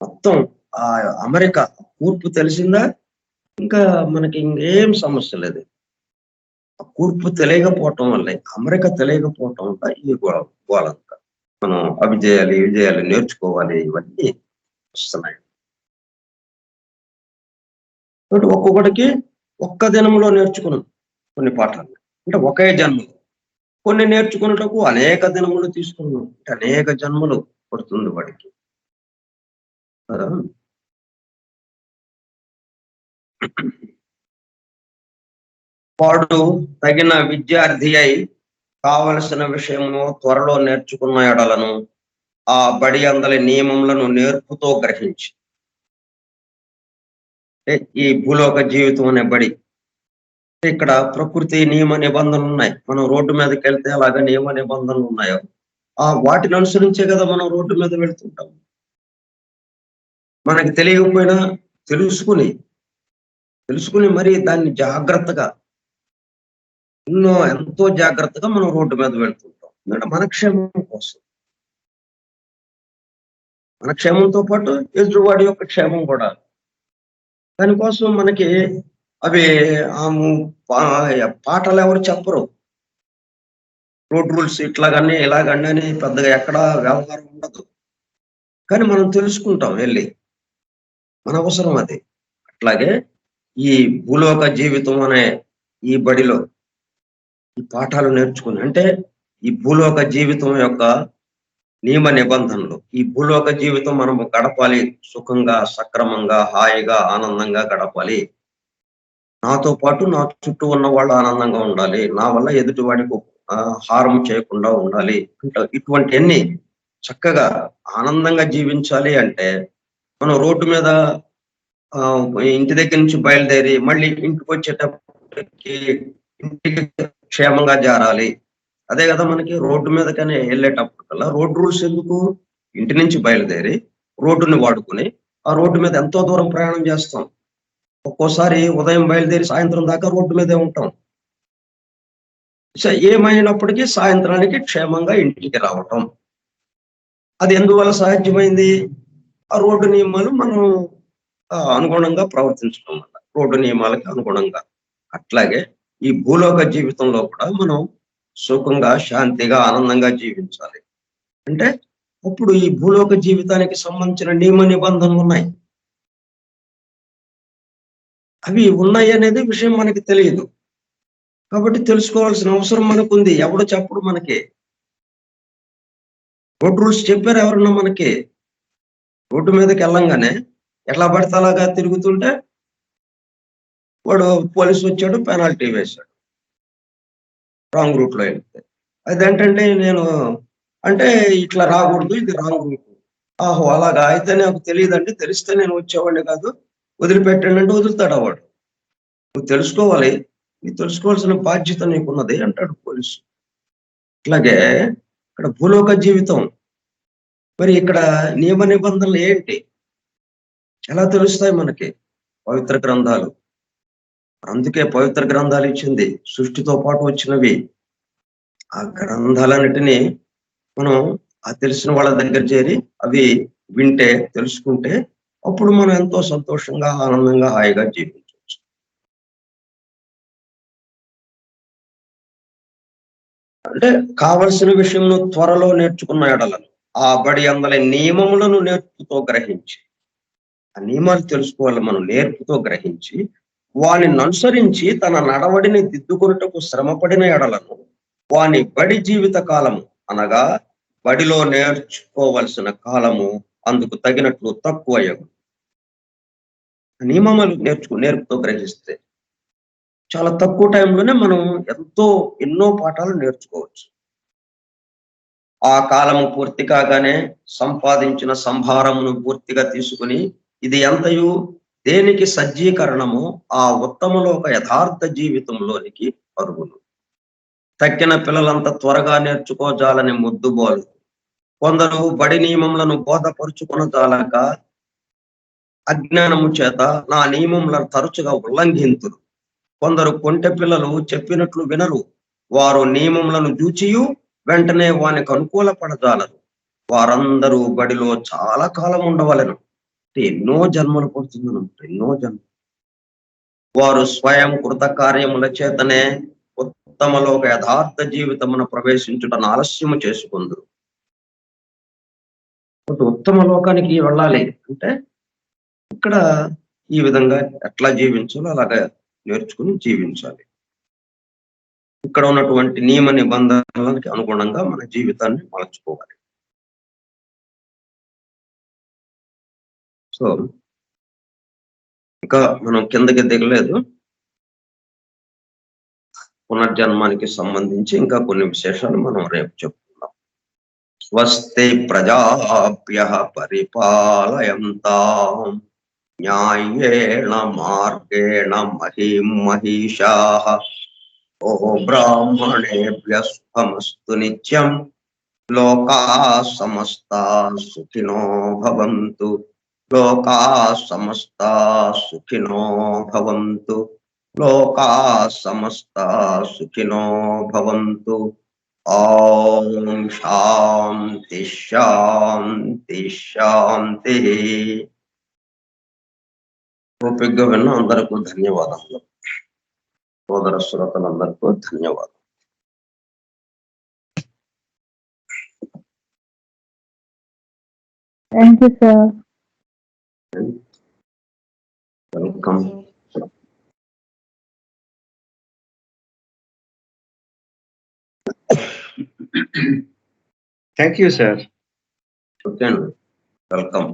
మొత్తం ఆ అమెరికా కూర్పు తెలిసిందా ఇంకా మనకి ఇంకేం సమస్య లేదు. ఆ కూర్పు తెలియకపోవటం వల్లే అమెరికా తెలియకపోవటం వల్ల ఈ గోలంతా మనం అవి చేయాలి ఇవి చేయాలి నేర్చుకోవాలి ఇవన్నీ వస్తున్నాయి. కాబట్టి ఒక్కొక్కడికి ఒక్క దినంలో నేర్చుకున్నాం కొన్ని పాఠాలు. అంటే ఒకే జన్మలో కొన్ని నేర్చుకున్నటకు అనేక దినములు తీసుకున్నాం. అంటే అనేక జన్మలు పడుతుంది వాడికి కదా. వాడు తగిన విద్యార్థి అయి కావలసిన విషయమును త్వరలో నేర్చుకున్న ఎడలను ఆ బడి అందలి నియమములను నేర్పుతో గ్రహించి ఈ భూలోక జీవితం అనే బడి. ఇక్కడ ప్రకృతి నియమ నిబంధనలు ఉన్నాయి. మనం రోడ్డు మీదకి వెళ్తే అలాగా నియమ నిబంధనలు ఉన్నాయో వాటిని అనుసరించే కదా మనం రోడ్డు మీద వెళ్తుంటాం. మనకి తెలియకపోయినా తెలుసుకుని తెలుసుకుని మరి దాన్ని జాగ్రత్తగా ఎంతో జాగ్రత్తగా మనం రోడ్డు మీద వెళ్తుంటాం. ఎందుకంటే మన క్షేమం కోసం, మన క్షేమంతో పాటు ఎదురువాడి యొక్క క్షేమం కూడా. దానికోసం మనకి అవి పాఠాలు ఎవరు చెప్పరు. రోడ్ రూల్స్ ఇట్లాగని ఇలాగండి అని పెద్దగా ఎక్కడ వ్యవహారం ఉండదు. కానీ మనం తెలుసుకుంటాం వెళ్ళి, మన అవసరం అది. అట్లాగే ఈ భూలోక జీవితం అనే ఈ బడిలో ఈ పాఠాలు నేర్చుకుని, అంటే ఈ భూలోక జీవితం యొక్క నియమ నిబంధనలు, ఈ భూలోక జీవితం మనం గడపాలి, సుఖంగా, సక్రమంగా, హాయిగా, ఆనందంగా గడపాలి. నాతో పాటు నా చుట్టూ ఉన్న వాళ్ళు ఆనందంగా ఉండాలి, నా వల్ల ఎదుటి వాడికి హారం చేయకుండా ఉండాలి. ఇటువంటివన్నీ చక్కగా ఆనందంగా జీవించాలి అంటే మనం రోడ్డు మీద ఇంటి దగ్గర నుంచి బయలుదేరి మళ్ళీ ఇంటికి వచ్చేటప్పటికి ఇంటికి క్షేమంగా జారాలి. అదే కదా మనకి రోడ్డు మీదకనే వెళ్ళేటప్పటికల్లా రోడ్ రూల్స్ ఎందుకు? ఇంటి నుంచి బయలుదేరి రోడ్డుని వాడుకుని ఆ రోడ్డు మీద ఎంతో దూరం ప్రయాణం చేస్తాం. ఒక్కోసారి ఉదయం బయలుదేరి సాయంత్రం దాకా రోడ్డు మీదే ఉంటాం. ఏమైనప్పటికీ సాయంత్రానికి క్షేమంగా ఇంటికి రావటం, అది ఎందువల్ల సాధ్యమైంది? ఆ రోడ్డు నియమాలు మనం అనుగుణంగా ప్రవర్తించడం వల్ల, రోడ్డు నియమాలకి అనుగుణంగా. అట్లాగే ఈ భూలోక జీవితంలో కూడా మనం సుఖంగా, శాంతిగా, ఆనందంగా జీవించాలి అంటే అప్పుడు ఈ భూలోక జీవితానికి సంబంధించిన నియమ నిబంధనలు ఉన్నాయి. అవి ఉన్నాయి అనేది విషయం మనకి తెలియదు. కాబట్టి తెలుసుకోవాల్సిన అవసరం మనకుంది. ఎవడు చెప్పడు మనకి. రోడ్ రూల్స్ చెప్పారు ఎవరన్నా మనకి? రోడ్డు మీదకి వెళ్ళంగానే ఎట్లా పడితే అలాగా తిరుగుతుంటే వాడు పోలీసు వచ్చాడు, పెనాల్టీ వేశాడు రాంగ్ రూట్ లో వెళ్తే. అదేంటంటే నేను అంటే ఇట్లా రాకూడదు, ఇది రాంగ్ రూట్. ఆహో అలాగా, అయితే నాకు తెలియదండి, తెలిస్తే నేను వచ్చేవాడిని కాదు, వదిలిపెట్టండి అంటే వదులుతాడు వాడు. నువ్వు తెలుసుకోవాలి, నువ్వు తెలుసుకోవాల్సిన బాధ్యత నీకున్నది అంటాడు పోలీసు. అట్లాగే ఇక్కడ భూలోక జీవితం, మరి ఇక్కడ నియమ నిబంధనలు ఏంటి, ఎలా తెలుస్తాయి మనకి? పవిత్ర గ్రంథాలు. అందుకే పవిత్ర గ్రంథాలు ఇచ్చింది, సృష్టితో పాటు వచ్చినవి. ఆ గ్రంథాలన్నిటినీ మనం ఆ తెలిసిన వాళ్ళ దగ్గర చేరి అవి వింటే, తెలుసుకుంటే అప్పుడు మనం ఎంతో సంతోషంగా, ఆనందంగా, హాయిగా జీవించవచ్చు. అంటే కావలసిన విషయంలో త్వరలో నేర్చుకున్న ఎడలను ఆ బడి అందలి నియమములను నేర్పుతో గ్రహించి, ఆ నియమాలు తెలుసుకోవాలి మనం నేర్పుతో గ్రహించి వానిని అనుసరించి తన నడవడిని దిద్దుకొనుటకు శ్రమపడిన ఎడలను వాని బడి జీవిత కాలము అనగా బడిలో నేర్చుకోవలసిన కాలము అందుకు తగినట్లు తక్కువయ్యగు. నియమాలు నేర్పుతో గ్రహిస్తే చాలా తక్కువ టైంలోనే మనం ఎన్నో పాఠాలు నేర్చుకోవచ్చు. ఆ కాలము పూర్తి కాగానే సంపాదించిన సంభారమును పూర్తిగా తీసుకుని ఇది ఎంతయు దేనికి సజ్జీకరణము ఆ ఉత్తమలోక యథార్థ జీవితంలోనికి అరుగును. తక్కిన పిల్లలంతా త్వరగా నేర్చుకోజాలని ముద్దుబోలు కొందరు బడి నియమములను బోధపరుచుకొనజాలక అజ్ఞానము చేత నా నియమములను తరచుగా ఉల్లంఘింతురు. కొందరు కొంటె పిల్లలు చెప్పినట్లు వినరు, వారు నియమములను చూచియు వెంటనే వానికి అనుకూల పడజాలరు. వారందరూ బడిలో చాలా కాలం ఉండవలెను, ఎన్నో జన్మలు పడుతుందన్నమాట, ఎన్నో జన్మలు. వారు స్వయం కృత కార్యముల చేతనే ఉత్తమలో ఒక యథార్థ జీవితమును ప్రవేశించుటను ఆలస్యము చేసుకుందరు. ఉత్తమ లోకానికి వెళ్ళాలి అంటే ఇక్కడ ఈ విధంగా ఎట్లా జీవించాలో అలాగా నేర్చుకుని జీవించాలి. ఇక్కడ ఉన్నటువంటి నియమ నిబంధనలకు అనుగుణంగా మన జీవితాన్ని మలచుకోవాలి. సో ఇంకా మనం కిందకి దిగలేదు. పునర్జన్మానికి సంబంధించి ఇంకా కొన్ని విశేషాలు మనం రేపు చెప్పుకుందాం. స్వస్తి ప్రజాభ్యః పరిపాలయంతాం న్యాయేణ మార్గేణ మహీం మహిషాః ఓ బ్రాహ్మణేభ్యస్తమస్తు నిత్యం లోకాః సమస్తాః సుఖినో భవంతు లోకాః సమస్తాః సుఖినో భవంతు లోకాః సమస్తాః సుఖినో భవంతు. ఓం శాంతి శాంతి శాంతి. ఓపికగా విన్న అందరికీ ధన్యవాదములు. సోదర శ్రోతలందరికీ ధన్యవాదాలు. Thank you, sir. Welcome. Thank you, sir. Okay అండి, వెల్కమ్.